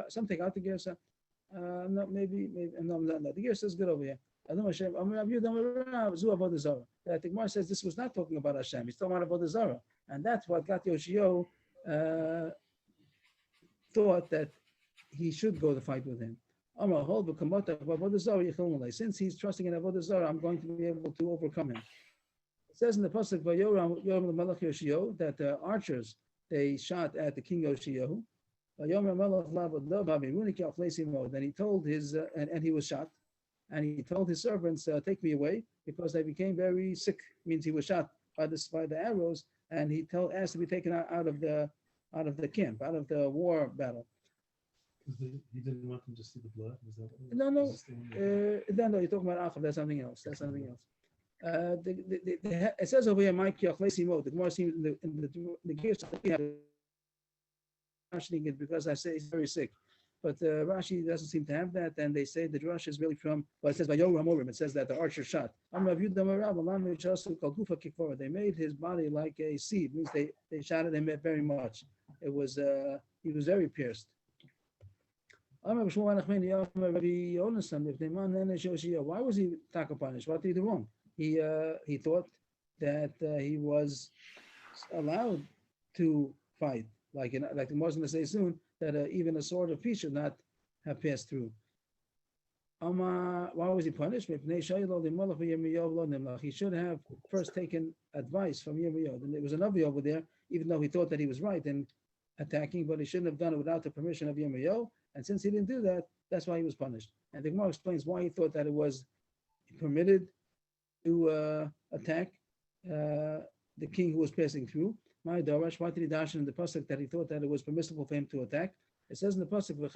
[SPEAKER 1] Something out the gear. No, maybe no. The gear says good over here. That the Gemara says this was not talking about Hashem. He's talking about Avodah Zarah, and that's what got Yoshio thought that he should go to fight with him. Since he's trusting in Avodah Zarah, I'm going to be able to overcome him. It says in the pasuk that the archers they shot at the king Yoshiyahu. Then he told his and he was shot, and he told his servants, "Take me away," because they became very sick. Means he was shot by the arrows, and he asked to be taken out of the camp, out of the war battle.
[SPEAKER 2] Because he didn't want them to see the blood. Was that what
[SPEAKER 1] No,
[SPEAKER 2] was this thing?
[SPEAKER 1] no, you're talking about Achav. That's something else. It says over here, Mike Yachlesimo. The Gemara seems in the gears mentioning it because I say he's very sick. But Rashi doesn't seem to have that, and they say the drush is really from. Well, it says by Yoram Orim. It says that the archer shot. They made his body like a seed. Means they shot at him very much. It was he was very pierced. Why was he taka punished? What did he do wrong? He thought that he was allowed to fight, like the Muslim say soon, that even a sword of peace should not have passed through. Why was he punished? He should have first taken advice from Yirmiyahu. And there was another over there, even though he thought that he was right in attacking, but he shouldn't have done it without the permission of Yirmiyahu. And since he didn't do that, that's why he was punished. And the Gemara explains why he thought that it was permitted to attack the king who was passing through. My Darash, why did he dash in the pasuk that he thought that it was permissible for him to attack? It says in the pasuk, it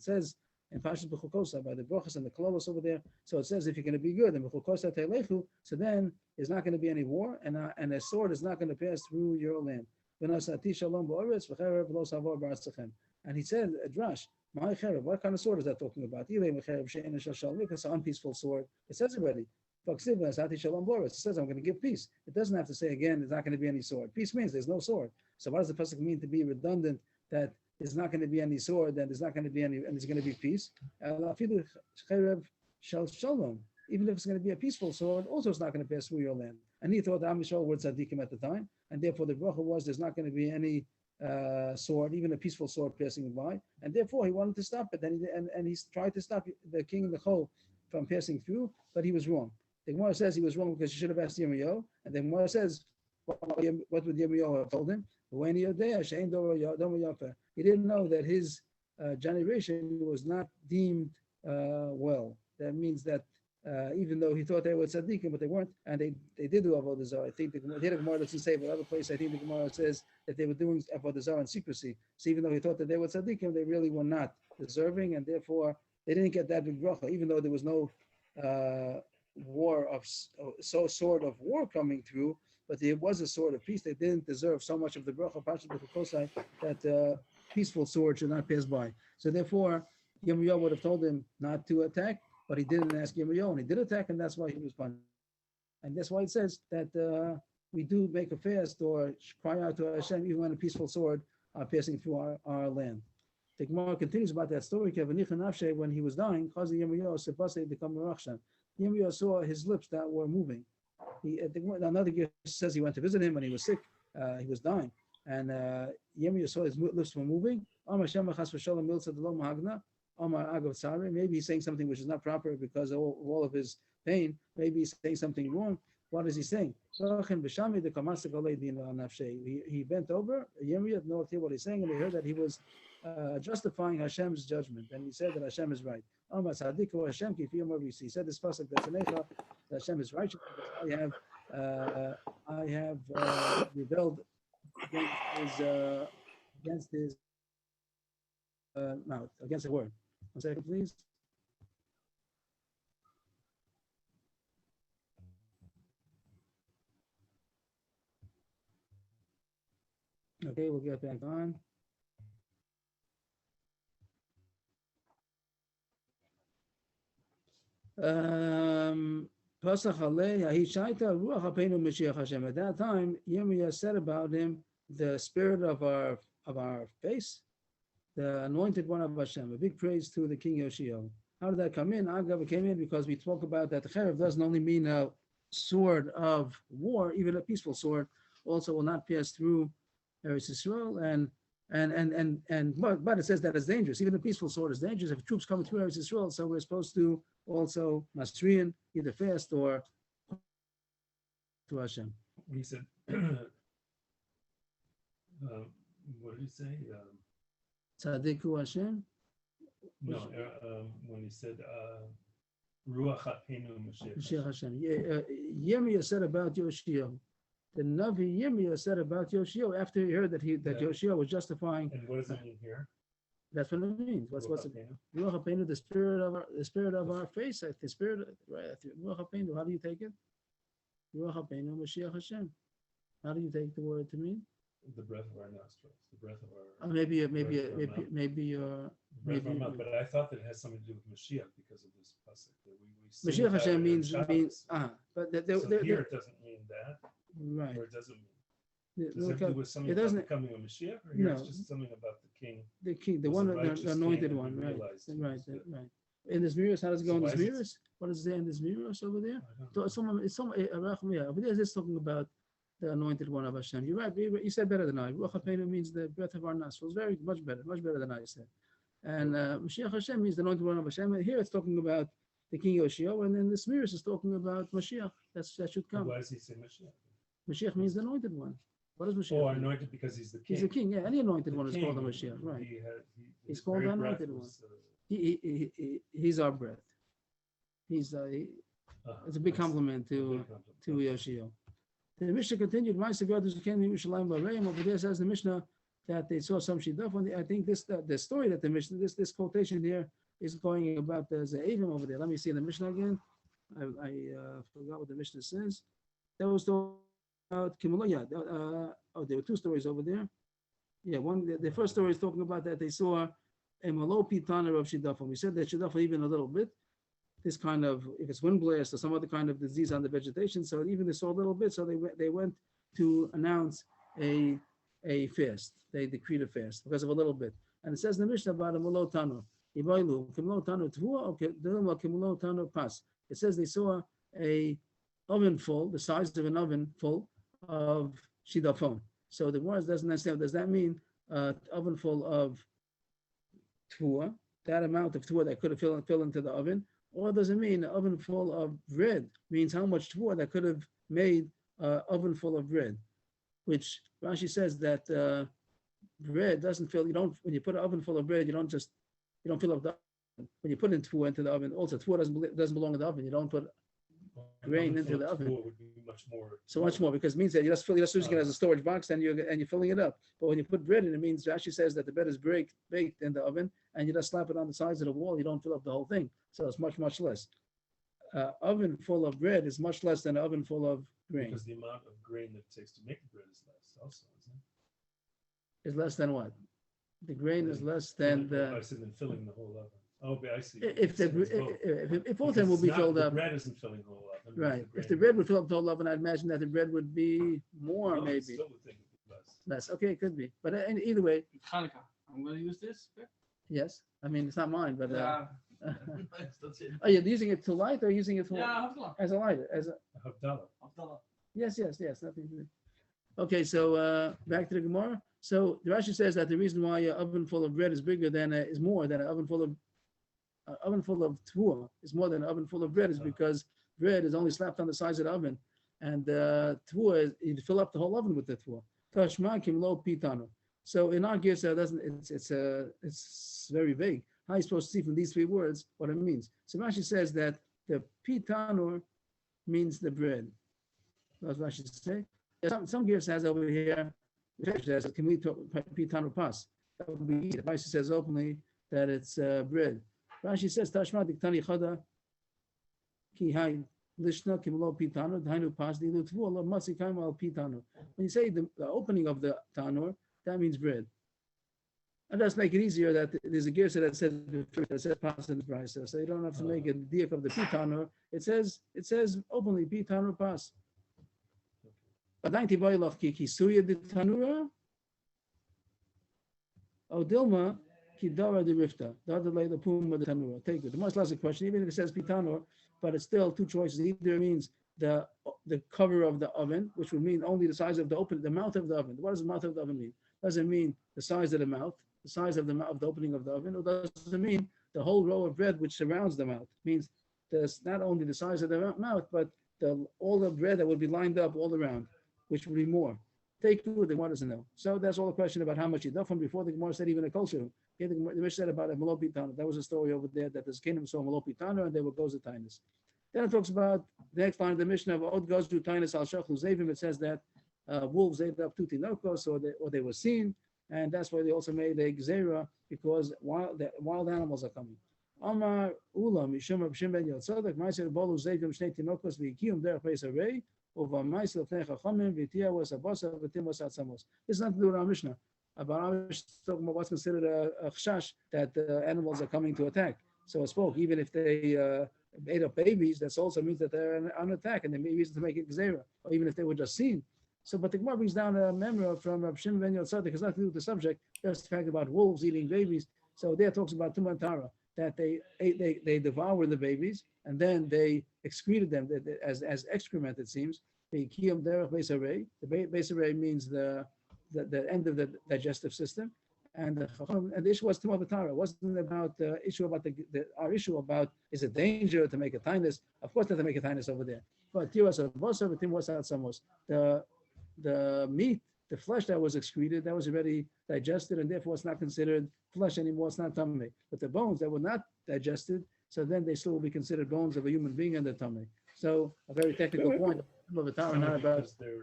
[SPEAKER 1] says in Pashas B'chukosa by the brachas and the kolos over there. So it says if you're going to be good, and B'chukosa Teilechu, so then there's not going to be any war, and a sword is not going to pass through your land. And he said, Drash, what kind of sword is that talking about? It's an unpeaceful sword. It says already. It says, I'm going to give peace. It doesn't have to say again, there's not going to be any sword. Peace means there's no sword. So what does the pasuk mean to be redundant that there's not going to be any sword, and there's not going to be any, and there's going to be peace? Even if it's going to be a peaceful sword, also it's not going to pass through your land. And he thought the Am Yisrael were tzaddikim at the time, and therefore the bracha was there's not going to be any sword, even a peaceful sword passing by, and therefore he wanted to stop it. And he tried to stop the king of the Chol from passing through, but he was wrong. The Gemara says he was wrong because he should have asked Yirmiyahu, and the Gemara says, what would Yirmiyahu have told him? He didn't know that his generation was not deemed well. That means that even though he thought they were tzaddikim, but they weren't, and they did do avodah zarah. I think the Gemara doesn't say, but other place I think the Gemara says that they were doing avodah zarah in secrecy. So even though he thought that they were tzaddikim, they really were not deserving, and therefore they didn't get that big bracha, even though there was no sword of war coming through, but there was a sword of peace. They didn't deserve so much of the bracha that peaceful sword should not pass by. So therefore, Yirmiyahu would have told him not to attack, but he didn't ask Yirmiyahu, and he did attack, and that's why he was punished. And that's why it says that we do make a fast or cry out to Hashem even when a peaceful sword are passing through our land. The Gemara continues about that story. When he was dying, Yirmiyahu saw his lips that were moving. Another guy says he went to visit him when he was sick. He was dying, and Yirmiyahu saw his lips were moving. Maybe he's saying something which is not proper because of all of his pain. Maybe he's saying something wrong. What is he saying? He bent over. Yirmiyahu did not hear what he's saying, and he heard that he was justifying Hashem's judgment, and he said that Hashem is right. He said this pasuk that Hashem is righteous. I have rebelled against his mouth, against the word. 1 second, please. Okay, we'll get back on. At that time, Yirmiyahu said about him, the spirit of our face, the anointed one of Hashem. A big praise to the king Yoshiyahu. How did that come in? Agav, it came in because we spoke about that the cherev doesn't only mean a sword of war, even a peaceful sword also will not pass through Eretz Yisrael, but it says that it's dangerous. Even a peaceful sword is dangerous. If troops come through Eretz Yisrael, so we're supposed to also Masriyan, either fast or to Hashem.
[SPEAKER 2] He said, what did he say?
[SPEAKER 1] Tzadiku Hashem.
[SPEAKER 2] No, when he said, Ruach HaPenu Mashiach.
[SPEAKER 1] Mashiach Hashem. Yirmiyah said about Yoshio. The Navi Yirmiyah said about Yoshio after he heard that Yoshio was justifying.
[SPEAKER 2] And what does that mean here?
[SPEAKER 1] That's what it means. What's
[SPEAKER 2] Ruach
[SPEAKER 1] it?
[SPEAKER 2] HaPenu?
[SPEAKER 1] Ruach HaPenu, the spirit of our face. The spirit, right? Ruach HaPenu. How do you take it? Ruach HaPenu Mashiach Hashem. How do you take the word to mean?
[SPEAKER 2] The breath of our nostrils, the breath of our.
[SPEAKER 1] Maybe
[SPEAKER 2] Breath of our mouth, but I thought that it has something to do with Mashiach because of this pasuk that we sing
[SPEAKER 1] Mashiach
[SPEAKER 2] about
[SPEAKER 1] Hashem
[SPEAKER 2] it
[SPEAKER 1] means
[SPEAKER 2] on Shabbos.
[SPEAKER 1] but
[SPEAKER 2] So here it doesn't mean that,
[SPEAKER 1] right.
[SPEAKER 2] or it doesn't mean. Does it have to do with something
[SPEAKER 1] it
[SPEAKER 2] about
[SPEAKER 1] doesn't.
[SPEAKER 2] becoming a Mashiach, or here it's
[SPEAKER 1] No.
[SPEAKER 2] just something about the king?
[SPEAKER 1] The king, the
[SPEAKER 2] was
[SPEAKER 1] one,
[SPEAKER 2] a righteous
[SPEAKER 1] the anointed
[SPEAKER 2] king,
[SPEAKER 1] one,
[SPEAKER 2] and we
[SPEAKER 1] right,
[SPEAKER 2] realized he
[SPEAKER 1] right,
[SPEAKER 2] was the-
[SPEAKER 1] right. In this mirrors, how does it go
[SPEAKER 2] So
[SPEAKER 1] in
[SPEAKER 2] why
[SPEAKER 1] this
[SPEAKER 2] is it-
[SPEAKER 1] mirrors? What is there in this mirrors over there?
[SPEAKER 2] I don't know.
[SPEAKER 1] It's some over there. It's talking about the anointed one of Hashem. You're right. You said better than I. Ruach HaPenu means the breath of our nostrils. Very much better than I said. And Mashiach Hashem means the anointed one of Hashem. And here it's talking about the king Yoshio, and then this mirrors is talking about Mashiach. That should
[SPEAKER 2] But
[SPEAKER 1] come.
[SPEAKER 2] why does he say Mashiach?
[SPEAKER 1] Mashiach means the anointed one. What does Mashiach
[SPEAKER 2] Oh,
[SPEAKER 1] mean?
[SPEAKER 2] anointed because he's the king.
[SPEAKER 1] He's a king. Yeah, any anointed
[SPEAKER 2] The
[SPEAKER 1] one is
[SPEAKER 2] king,
[SPEAKER 1] called a Mashiach. Right.
[SPEAKER 2] He's
[SPEAKER 1] called
[SPEAKER 2] very
[SPEAKER 1] the
[SPEAKER 2] breath
[SPEAKER 1] anointed
[SPEAKER 2] was,
[SPEAKER 1] He's our breath. It's a big
[SPEAKER 2] that's
[SPEAKER 1] compliment
[SPEAKER 2] a big
[SPEAKER 1] to
[SPEAKER 2] compliment.
[SPEAKER 1] Yoshio. The Mishnah continued. Ma'aseh Brothers came to Yerushalayim Bareim. Over there says the Mishnah that they saw some shidduch. I think the story that the Mishnah, this quotation here is going about there's an Avim over there. Let me see the Mishnah again. I forgot what the Mishnah says. That was about Kimula. Yeah. There were two stories over there. Yeah, the first story is talking about that they saw a malo pitana of shidduch. We said that shidduch even a little bit. This kind of, if it's wind blast or some other kind of disease on the vegetation, so even they saw a little bit, so they went to announce a fast. They decreed a fast because of a little bit. And it says in the Mishnah about a malo tano. It says they saw a oven full, the size of an oven full of shidafon. So the words doesn't understand. Does that mean oven full of tvua, that amount of tvua that could have fill into the oven? Or does it mean an oven full of bread means how much tvua that could have made an oven full of bread? Which Rashi says that bread doesn't fill. You don't, when you put an oven full of bread, you don't fill up the oven. When you put in tvua into the oven, also tvua doesn't belong in the oven. You don't put grain into the oven.
[SPEAKER 2] Would be much more.
[SPEAKER 1] So much more, because it means that you're just using it as a storage box and you're filling it up. But when you put bread in, it means Rashi says that the bread is baked in the oven and you just slap it on the sides of the wall. You don't fill up the whole thing. So it's much, much less. Oven full of bread is much less than an oven full of grain.
[SPEAKER 2] Because the amount of grain that it takes to make the bread is less also, isn't it?
[SPEAKER 1] Is less than what? The grain is less than
[SPEAKER 2] I
[SPEAKER 1] the.
[SPEAKER 2] said than filling the whole oven. Oh, but I see.
[SPEAKER 1] If both of them will
[SPEAKER 2] Because
[SPEAKER 1] be
[SPEAKER 2] it's not-
[SPEAKER 1] filled
[SPEAKER 2] the
[SPEAKER 1] up,
[SPEAKER 2] bread isn't filling the whole oven. but
[SPEAKER 1] right? If
[SPEAKER 2] grain
[SPEAKER 1] the bread would fill up the whole oven, I'd imagine that the bread would be more,
[SPEAKER 2] No, I
[SPEAKER 1] maybe
[SPEAKER 2] still would think it'd be less.
[SPEAKER 1] less. Okay, it could be. But either way,
[SPEAKER 4] Hanukkah. I'm going to use this.
[SPEAKER 1] yes. I mean, it's not mine, but.
[SPEAKER 4] That's it.
[SPEAKER 1] Are you using it to light or using it for
[SPEAKER 4] Yeah, Havdalah.
[SPEAKER 1] as a lighter? As a
[SPEAKER 2] Havdalah.
[SPEAKER 4] Havdalah.
[SPEAKER 1] yes. Nothing to do. Okay, so back to the Gemara. So the Rashi says that the reason why an oven full of bread is bigger than is more than an oven full of tvua is more than an oven full of bread is because bread is only slapped on the sides of the oven, and tvua you fill up the whole oven with the tvua. Tashma kimlo pitano. So in our case, it's very vague. How are you supposed to see from these three words what it means? So Rashi says that the pitanor means the bread. That's what Rashi say. Some gear says over here, says, can we talk pitanor pas? That would be easy. Rashi says openly that it's bread. Rashi says Tashma diktani chada ki hay lishna kimlo pitanor dainu pas dilu tvu lo matzi kaim al pitanor. When you say the opening of the tanor, that means bread. And just make it easier that there's a gear that says pas in the price. So you don't have to make a diak of the pitanor. It says openly pitanor pas. But 90 boilach ki kisuya de tanura. O dilma ki dara de rifta. Dada lay the puma de tanura. Take it. The most last question, even if it says pitanor, but it's still two choices. Either it means the cover of the oven, which would mean only the size of the mouth of the oven. What does the mouth of the oven mean? Does it mean the size of the mouth, the size of the mouth, the opening of the oven, or does it mean the whole row of bread which surrounds the mouth? Means there's not only the size of the mouth, but all the bread that would be lined up all around, which would be more. Take two, the Gemara doesn't know. So that's all a question about how much you do. From before the Gemara said even a kosher. Here the Mishnah said about a malopitana. That was a story over there that this kingdom saw malopitana and they were goes to tinus. Then it talks about the next line of the Mishnah of Od goes to tinus al shachlu zevim. It says that wolves ate up two tinokos, or they were seen, and that's why they also made a gzera because wild animals are coming. Amar Ula Mishum Rav Shimon ben Yotzadok Ma'aser Bolu Zevim Shnei Tinokos V'Yikiyum Derech Beis Harei Uva Ma'aser Lefnei Chachamim V'Tiyah Was Abasa V'Tim Was Atzamos. This is not to do with our Mishnah. About our Mishnah talking about what's considered a chashash that animals are coming to attack. So it spoke even if they ate up babies, that also means that they're on attack and they may use it to make it gzera, or even if they were just seen. So, but the Gemara brings down a memory from Rav Shimon ben Yotzadok. It's not to do with the subject. Just the fact about wolves eating babies. So there talks about Tumantara, that they devoured the babies and then they excreted them as excrement. It seems the kiyum derech beis harei. The beis harei means the end of the digestive system, and the issue was Tumantara. It wasn't about the issue about our issue about is it danger to make a tinus. Of course, not to make a tinus over there. But tiras of bosa, but tim was out samos. The meat, the flesh that was excreted, that was already digested, and therefore it's not considered flesh anymore. It's not tummy. But the bones that were not digested, so then they still will be considered bones of a human being in the tummy. So a very technical point of a Torah, not about
[SPEAKER 2] because they're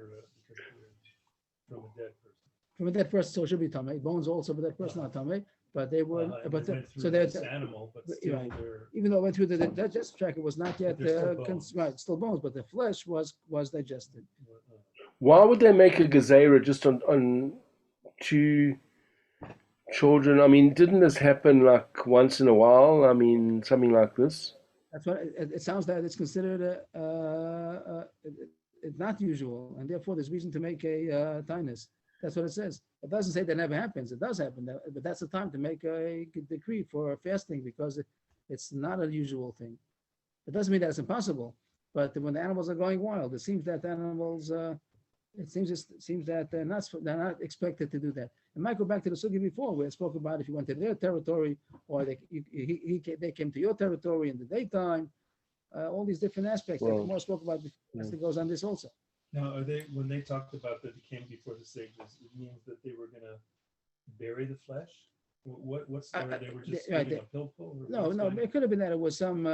[SPEAKER 2] from a dead person.
[SPEAKER 1] from a dead person. So it should be tummy. Bones also, but that person not tummy. But they were,
[SPEAKER 2] They
[SPEAKER 1] but
[SPEAKER 2] went
[SPEAKER 1] so
[SPEAKER 2] through
[SPEAKER 1] that's
[SPEAKER 2] this animal, but still
[SPEAKER 1] right.
[SPEAKER 2] they're
[SPEAKER 1] even though it went through the digestive tract, it was not yet
[SPEAKER 2] They're still bones.
[SPEAKER 1] right, still bones, but the flesh was digested.
[SPEAKER 3] Why would they make a gezerah just on two children? I mean, didn't this happen like once in a while? I mean, something like this.
[SPEAKER 1] That's what it sounds that it's considered it's not usual, and therefore there's reason to make a tinus. That's what it says. It doesn't say that never happens. It does happen, but that's the time to make a decree for fasting because it's not a usual thing. It doesn't mean that it's impossible, but when the animals are going wild, it seems that the animals. It seems that they're not expected to do that. It might go back to the sugi before, where it spoke about if you went to their territory, or they came to your territory in the daytime. All these different aspects that the more spoke about. It goes on this also.
[SPEAKER 2] Now, when they talked about that it came before the sages, it means that they were going to bury the flesh? What's the story? They were just eating a pillful?
[SPEAKER 1] No, it could have been that it was some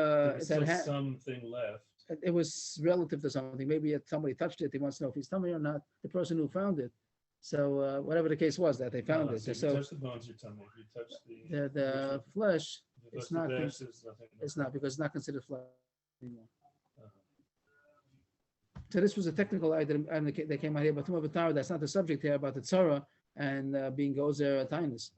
[SPEAKER 2] something left.
[SPEAKER 1] It was relative to something. Maybe if somebody touched it, he wants to know if he's tummy or not. The person who found it. So whatever the case was, that they found it.
[SPEAKER 2] So if you touch the bones, your tummy. If you touch
[SPEAKER 1] the flesh,
[SPEAKER 2] if you
[SPEAKER 1] it's
[SPEAKER 2] touch
[SPEAKER 1] not.
[SPEAKER 2] the flesh, there's nothing
[SPEAKER 1] It's not because it's not considered flesh anymore.
[SPEAKER 2] Uh-huh.
[SPEAKER 1] So this was a technical item, and they came out here, but Tumah that's not the subject here about the tzara and being gozer tinus.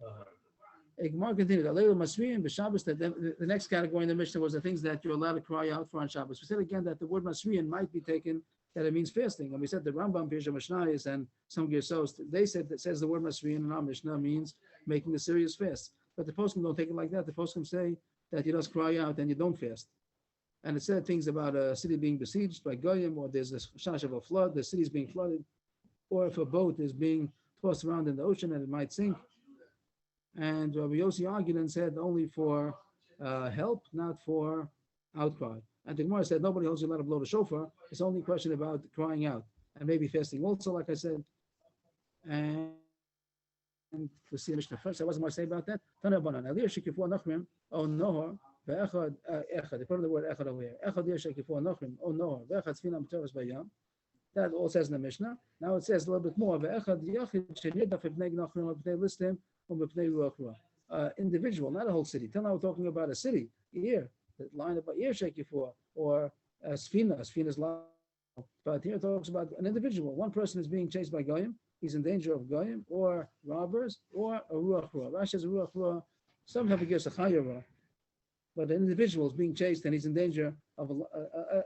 [SPEAKER 1] Gemara continued. The next category in the Mishnah was the things that you're allowed to cry out for on Shabbos. We said again that the word masriyan might be taken that it means fasting, and we said the Rambam, Pirsha Mishnayos, and some Gersos they said that says the word masriyan in our Mishnah means making a serious fast. But the poskim don't take it like that. The poskim say that you just cry out and you don't fast. And it said things about a city being besieged by goyim, or there's a shash of a flood, the city's being flooded, or if a boat is being tossed around in the ocean and it might sink. And Rabbi Yossi argued and said only for help, not for outcry. And the Gemara said nobody holds you allowed to blow the shofar. It's only a question about crying out and maybe fasting also, like I said. And we see Mishnah first. There wasn't much to say about that. Oh no. They put in the word echad over here. Echad yeshakifo nochrim o nohar ve'echad tzfina b'teres bayam. That all says in the Mishnah. Now it says a little bit more. Ve'echad yachid shenidaf ibnei nochrim o b'nei listim o b'nei ruach ruach. Individual, not a whole city. Till now we're talking about a city. Here, the line about yeshakifo or a sfina. A sfina's line. But here it talks about an individual. One person is being chased by goyim. He's in danger of goyim or robbers or a ruach ruach. Rashi says a ruach ruach. Some have a guess a chayara. But an individual is being chased and he's in danger of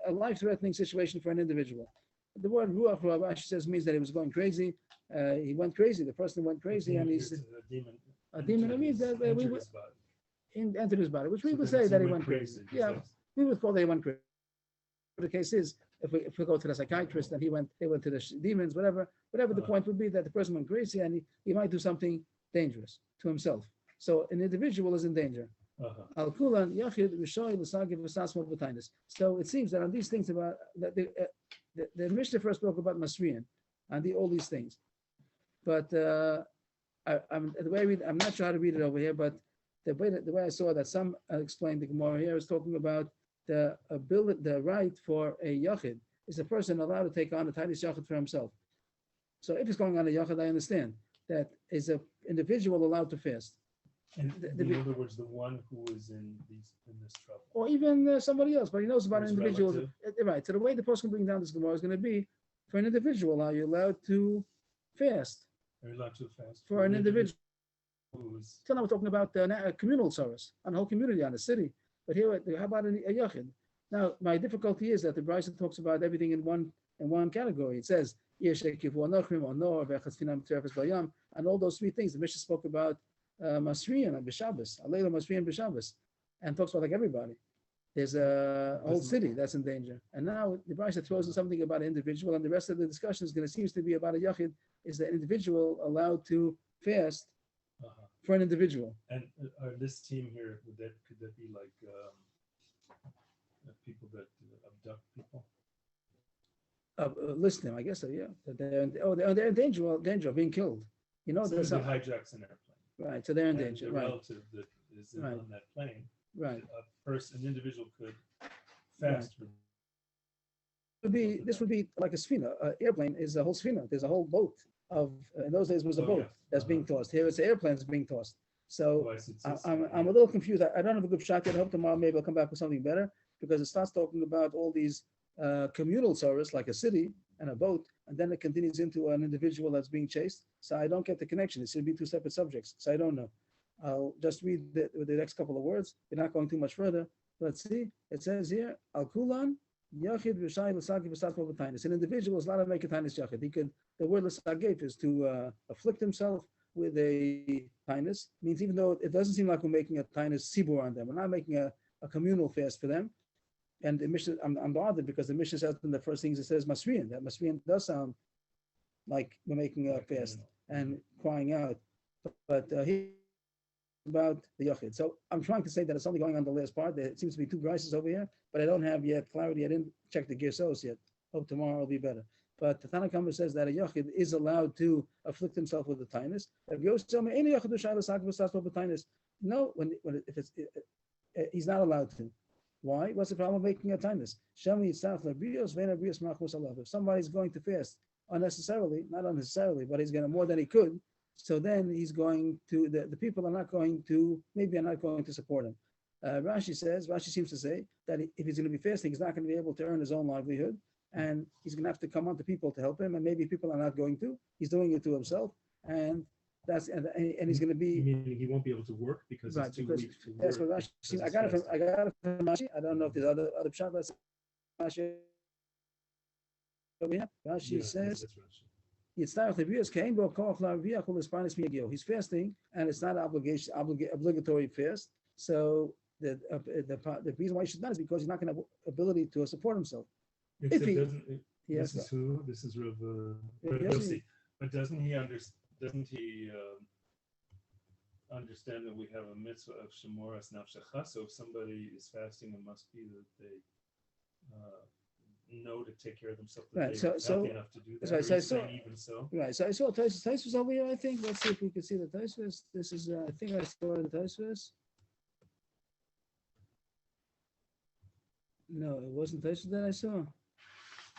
[SPEAKER 1] a life-threatening situation for an individual. The word ruach ruach, Rashi says, means that he was going crazy. He went crazy. The person went crazy, and he's a demon. It means that we would entered his body, which we would say that he went crazy. Yeah, we would call that he went crazy. The case is if we go to the psychiatrist and they went to the demons, whatever the point would be, that the person went crazy and he might do something dangerous to himself. So an individual is in danger. Al kulan yachid v'shoy l'sagiv v'sasmo b'tainis. So it seems that on these things about that the Mishnah first spoke about Masrian and all these things, but I'm not sure how to read it over here, but the way I saw that some explained the Gemara here is talking about the ability, the right for a yachid is a person allowed to take on a tainis yachid for himself. So if it's going on a yachid, I understand that is an individual allowed to fast.
[SPEAKER 2] And in other words, the one who is in this trouble,
[SPEAKER 1] Or even somebody else, but he knows about an
[SPEAKER 2] His
[SPEAKER 1] individual.
[SPEAKER 2] relative.
[SPEAKER 1] Right. So the way the person can bring down this Gemara is going to be for an individual. Are you allowed to fast
[SPEAKER 2] are you allowed to fast
[SPEAKER 1] for an individual?
[SPEAKER 2] who's
[SPEAKER 1] Till now we're talking about communal service on the whole community, on the city. But here, how about a yachid? Now, my difficulty is that the Brisa talks about everything in one category. It says and all those three things. The Mishnah spoke about Masriyan and B'Shabbos, Alayla Masriyan B'Shabbos, and talks about like everybody. There's a whole city that's in danger. And now the Brisa throws in something about an individual, and the rest of the discussion is going to seems to be about a yachid. Is the individual allowed to fast for an individual?
[SPEAKER 2] and this team here, could that be like people that abduct people?
[SPEAKER 1] Listening, I guess so. Yeah, that they're in danger of being killed. You know, there's
[SPEAKER 2] Somebody hijacks an airplane.
[SPEAKER 1] right. So they're in
[SPEAKER 2] And
[SPEAKER 1] danger.
[SPEAKER 2] the
[SPEAKER 1] Right.
[SPEAKER 2] relative that is
[SPEAKER 1] Right.
[SPEAKER 2] on that plane,
[SPEAKER 1] Right.
[SPEAKER 2] an individual could fast for
[SPEAKER 1] This would be like a sfina. Airplane is a whole sfina. There's a whole boat of. In those days, it was a
[SPEAKER 2] Oh,
[SPEAKER 1] boat
[SPEAKER 2] yeah.
[SPEAKER 1] that's being tossed. Here, it's an airplane that's being tossed. So
[SPEAKER 2] twice.
[SPEAKER 1] I'm a little confused. I don't have a good shot yet. I hope tomorrow maybe I'll come back with something better, because it starts talking about all these communal service like a city and a boat, and then it continues into an individual that's being chased. So I don't get the connection. It should be two separate subjects. So I don't know. I'll just read the next couple of words. We're not going too much further. Let's see. It says here, Al Kulan Yachid V'Shai L'Sagi V'Satmo B'Tainis. An individual is allowed to make a tainis yachid. He could. The word l'sagef is to afflict himself with a tainis. Means even though it doesn't seem like we're making a tainis sibur on them, we're not making a communal fast for them. And the mission, I'm bothered because the mission says in the first things it says Masriyan. That Masriyan does sound like we're making a fast and crying out, but he about the yachid. So I'm trying to say that there's something going on in the last part. There seems to be two prices over here, but I don't have yet clarity. I didn't check the Gersos yet. Hope tomorrow will be better. But the Tanakhama says that a yachid is allowed to afflict himself with the tinus. No, if it's he's not allowed to. Why? What's the problem making a tinus? If somebody's going to fast unnecessarily, not unnecessarily, but he's going to more than he could, so then he's going to, the people are not going to, maybe are not going to support him. Rashi seems to say that if he's going to be fasting, he's not going to be able to earn his own livelihood, and he's going to have to come on to people to help him, and maybe people are not going to. He's doing it to himself, and he's going to be.
[SPEAKER 2] You mean he won't be able to work because
[SPEAKER 1] Right,
[SPEAKER 2] it's too
[SPEAKER 1] because
[SPEAKER 2] weak to work?
[SPEAKER 1] that's what Rashi.
[SPEAKER 2] because
[SPEAKER 1] I
[SPEAKER 2] it's
[SPEAKER 1] got it from
[SPEAKER 2] fasting.
[SPEAKER 1] Rashi. I don't know if there's other pshat. That's Rashi. Rashi
[SPEAKER 2] Yeah,
[SPEAKER 1] says.
[SPEAKER 2] that's Rashi.
[SPEAKER 1] He's fasting, and it's not obligatory fast. So the reason why he should not is because he's not going to have ability to support himself.
[SPEAKER 2] Except
[SPEAKER 1] he-
[SPEAKER 2] this is who? This is Rav Yossi. But doesn't he understand that we have a mitzvah of shemoras nafshecha? So if somebody is fasting, it must be that they know to take care of themselves. That
[SPEAKER 1] Right,
[SPEAKER 2] they're
[SPEAKER 1] so-
[SPEAKER 2] healthy enough to do that.
[SPEAKER 1] so I
[SPEAKER 2] Or
[SPEAKER 1] say
[SPEAKER 2] he's
[SPEAKER 1] so-
[SPEAKER 2] saying even so.
[SPEAKER 1] Right. So I saw Tosfos over here. I think. Let's see if we can see the Tosfos. This is. I think I saw the Tosfos. No, it wasn't Tosfos that I saw.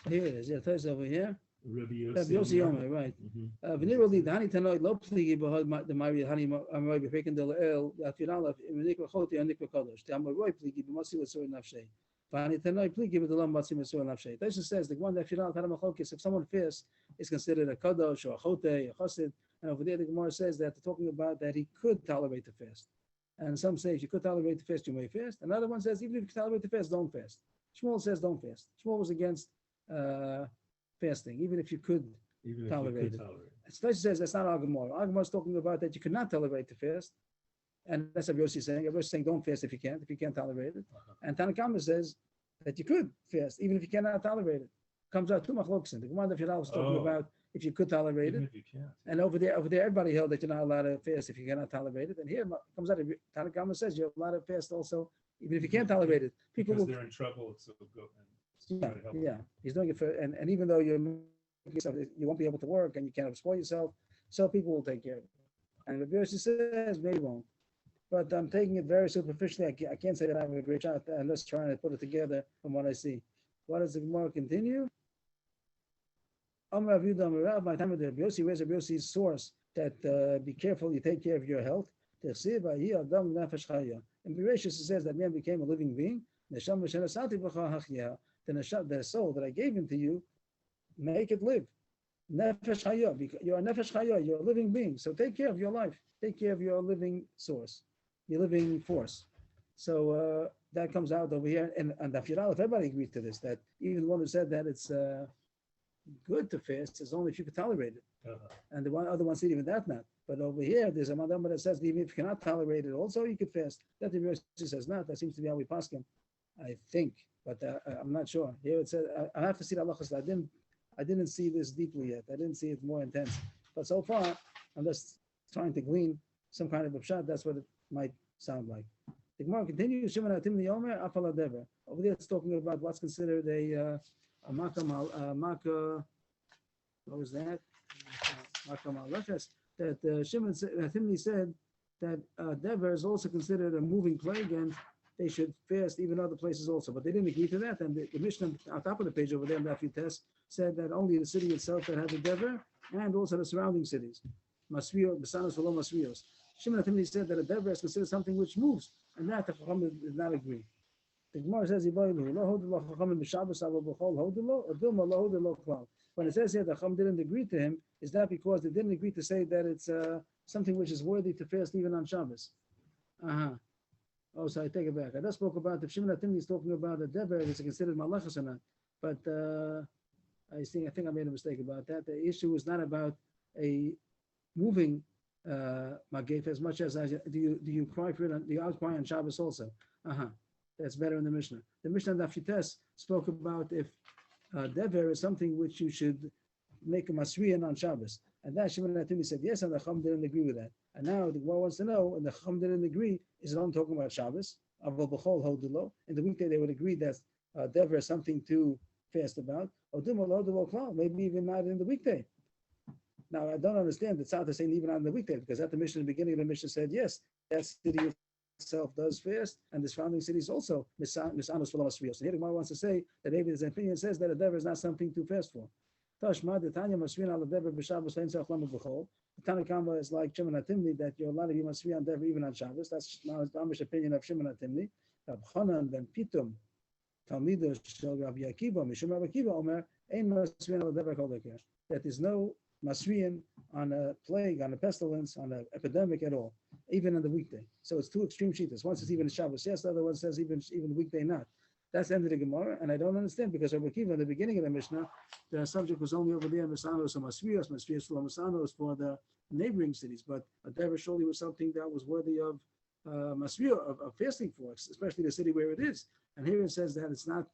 [SPEAKER 1] Here it is. Yeah, Tosfos over here.
[SPEAKER 2] Rabbi
[SPEAKER 1] Rabbi Yossi Yomer, right.
[SPEAKER 2] Mhm.
[SPEAKER 1] V'niroli dani tanoi lo pligi b'hod the Mari hani amroi b'fekin del el atirala v'nikva choti anikva kodesh. The amroi pligi b'masi l'sur nafshei. V'ani tanoi pligi b'delam masi l'sur nafshei. Tosfos says the one that Firal Tanam Machlokes, if someone fasts, is considered a kadosh or a chote, a chassid. And over there the Gemara says that they're talking about that he could tolerate the fast. And some say if you could tolerate the fast, you may fast. Another one says even if you can tolerate the fast, don't fast. Shmuel says don't fast. Shmuel was against fasting, even if you could.
[SPEAKER 2] Even if you
[SPEAKER 1] Tolerated.
[SPEAKER 2] could tolerate.
[SPEAKER 1] Tosfos says that's not our Gemara. Our Gemara is talking about that you could not tolerate the fast, and that's what Yossi is saying. Yossi is saying don't fast if you can't tolerate it.
[SPEAKER 2] Uh-huh.
[SPEAKER 1] And Tanakama says that you could fast, even if you cannot tolerate it. Comes out two machlokes. The Gemara Daf was talking
[SPEAKER 2] Oh.
[SPEAKER 1] about if you could tolerate
[SPEAKER 2] Even
[SPEAKER 1] it.
[SPEAKER 2] if you can't.
[SPEAKER 1] And over there, everybody held that you're not allowed to fast if you cannot tolerate it. And here it comes out, Tanakama says you're allowed to fast also, even if you can't tolerate it. People
[SPEAKER 2] Because
[SPEAKER 1] will,
[SPEAKER 2] they're in trouble, so go
[SPEAKER 1] yeah,
[SPEAKER 2] try to help them.
[SPEAKER 1] yeah, he's doing it for, and even though you won't be able to work and you can't exploit yourself, so people will take care of it. And the Bereshit says maybe won't. But I'm taking it very superficially. I can't say that I have a great shot unless trying to put it together from what I see. What does the Gemara continue? Amar Rav Yehuda Amar Rav, by the time of the Rabbi Yossi, where's Rabbi Yossi's source that be careful, you take care of your health. In Bereshit it says that man became a living being. The soul that I gave into you, make it live. Nefesh Chaya, you're a Nefesh Chaya, you're a living being. So take care of your life. Take care of your living source, your living force. So that comes out over here. And Daf Yud Aleph, everybody agrees to this, that even the one who said that it's good to fast is only if you can tolerate it. And the other one said even that not. But over here, there's a madam that says even if you cannot tolerate it, also you could fast. That the verse says not. That seems to be how we pass him, I think. But I'm not sure. Here it says I have to see the halachas. I didn't see this deeply yet. I didn't see it more intense. But so far, I'm just trying to glean some kind of a pshat. That's what it might sound like. The Gemara continues. Shimon Atim Yomer Afal Adever. Over there, it's talking about what's considered a makkah. What was that? Makkah malachas. That Shimon Atimni said that Dever is also considered a moving plague, and they should fast even other places also. But they didn't agree to that. And the Mishnah on top of the page over there in the Afites said that only the city itself that has a Dever, and also the surrounding cities. Masrios, Besanos, Velo Masrios. Shimon Atimni said that a Dever is considered something which moves, and that the Chacham did not agree. The Gemara says, when it says here the Chacham didn't agree to him, is that because they didn't agree to say that it's something which is worthy to fast even on Shabbos? Oh, so I take it back. I just spoke about if Shimon Atimni is talking about a Dever, is it considered malachas or not? But I think I made a mistake about that. The issue is not about a moving magef as much as do you cry for it? Do you outcry on Shabbos also? That's better in the Mishnah. The Mishnah Daf Yutes spoke about if Dever is something which you should make a masriyan on Shabbos. And that Shimon Atimni said yes, and the Chacham didn't agree with that. And now the Gemara wants to know, and the Chacham didn't agree, is it only talking about Shabbos? In the weekday they would agree that Dever is something to fast about. Maybe even not in the weekday. Now I don't understand the Tzad is saying even on the weekday, because at the Mishnah, in the beginning of the Mishnah said yes, that city itself does fast, and the surrounding cities also misanos v'lo masrios. And here the Gemara wants to say that maybe his opinion says that a Dever is not something to fast for. Tashma the Tanya masriyan al Dever b'Shabbos lein tzarich lamed b'chol. The Tanakhama is like Shimon Atimni that you're allowed to be masriyan on Dever even on Shabbos. That's now the Amish opinion of Shimon Atimni. Rav Chanan ben Pitum Talmido shel Rav Akiva Mishum Rav Akiva Omer ein masriyan al Dever kol deker. That there's no masriyan on a plague, on a pestilence, on an epidemic at all, even on the weekday. So it's two extreme sheetahs. One says even Shabbos, yes, the other one says even weekday not. That's the end of the Gemara, and I don't understand because Rabbi Akiva in the beginning of the Mishnah, the subject was only over there Misanos or Masrios for Misanos for the neighboring cities, but a Dever surely was something that was worthy of Masrios, of fasting for, especially the city where it is. And here it says that it's not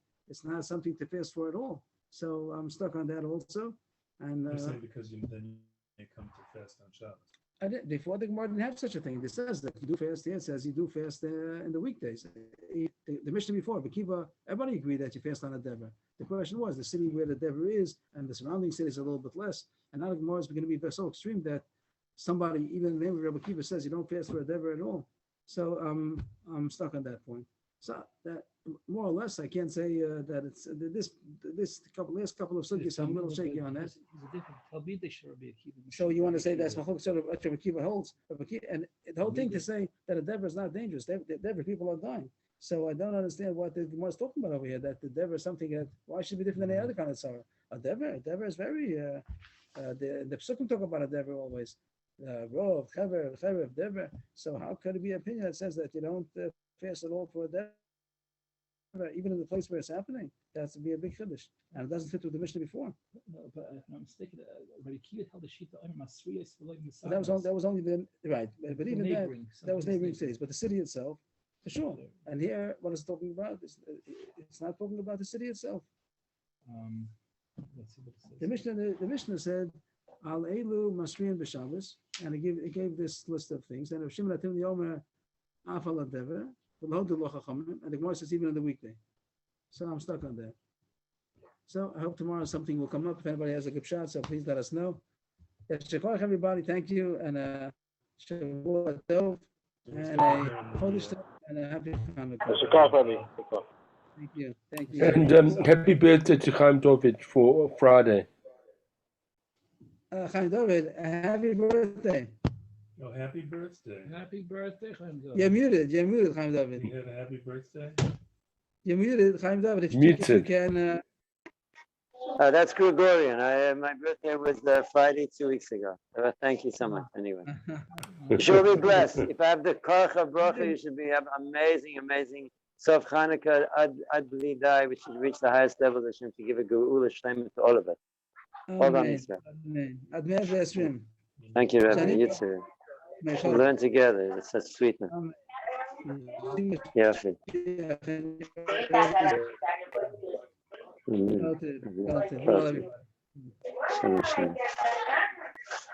[SPEAKER 1] something to fast for at all. So I'm stuck on that also. And
[SPEAKER 2] You're saying because then you come to fast on Shabbos.
[SPEAKER 1] I did, before the Gemara didn't have such a thing. It says that you do fast. Here it says you do fast in the weekdays. The Mishnah before, Bekiva, everybody agreed that you fast on a Dever. The question was the city where the Dever is and the surrounding cities are a little bit less. And now the Gemara is going to be so extreme that somebody, even the name of Rabbi Kiva, says you don't fast for a Dever at all. So I'm stuck on that point. So that more or less, I can't say that it's this last couple of sugyas. I'm a little shaky on that. So you want to say that's sort of what Rabbi Kiva holds, and the whole thing to say that a Dever is not dangerous. Dever people are dying. So I don't understand what the Gemara is talking about over here. That the Dever is something that why should it be different than any other kind of sorrow? A Dever is very. The Psukim talk about a Dever always. Rov, Chever, Dever. So how could it be an opinion that says that you don't fast at all for a Dever, even in the place where it's happening? That's to be a big chiddush, and it doesn't fit with the Mishnah before.
[SPEAKER 5] No, but if I'm mistaken, Rabbi Kiva held the shita on Masrios for like
[SPEAKER 1] But that was only the right. But even that was neighboring cities. But the city itself, For sure. And here, what it's talking about, it's not talking about the city itself.
[SPEAKER 5] Let's see what it says.
[SPEAKER 1] The Mishnah said, Al Elu Masriyan B'Shabbos, and it gave this list of things. And if Shimon Atim Yomer Afal Adever, and the Gemara says even on the weekday. So I'm stuck on that. So I hope tomorrow something will come up. If anybody has a good shot, so please let us know. Yes, Shekharach, everybody, thank you, and Shavua Tov, and a Chodesh Tov, and a happy Hanukkah. Thank you.
[SPEAKER 3] And happy birthday to Chaim David for Friday.
[SPEAKER 1] Chaim David, happy birthday.
[SPEAKER 2] Oh, happy birthday.
[SPEAKER 5] Happy birthday, Chaim David.
[SPEAKER 1] You're muted, Chaim David.
[SPEAKER 2] You have a happy birthday?
[SPEAKER 1] You're muted, Chaim David. If you
[SPEAKER 3] Muted.
[SPEAKER 1] can,
[SPEAKER 6] That's Gregorian. My birthday was Friday 2 weeks ago. Thank you so much. Anyway, you should be blessed. If I have the Karcha Bracha, you should have amazing Sof Chanukah Ad Bli Dai. We should reach the highest level. Hashem to give a Geula Shlema to all of us. Hold on, Israel.
[SPEAKER 1] Admir V'Esrim.
[SPEAKER 6] Thank you, Rabbi.
[SPEAKER 1] Shani?
[SPEAKER 6] You too. We'll learn together. It's such sweetness. Yeah, Phil.
[SPEAKER 1] Noted. Well, everybody.
[SPEAKER 6] Shalom, shalom.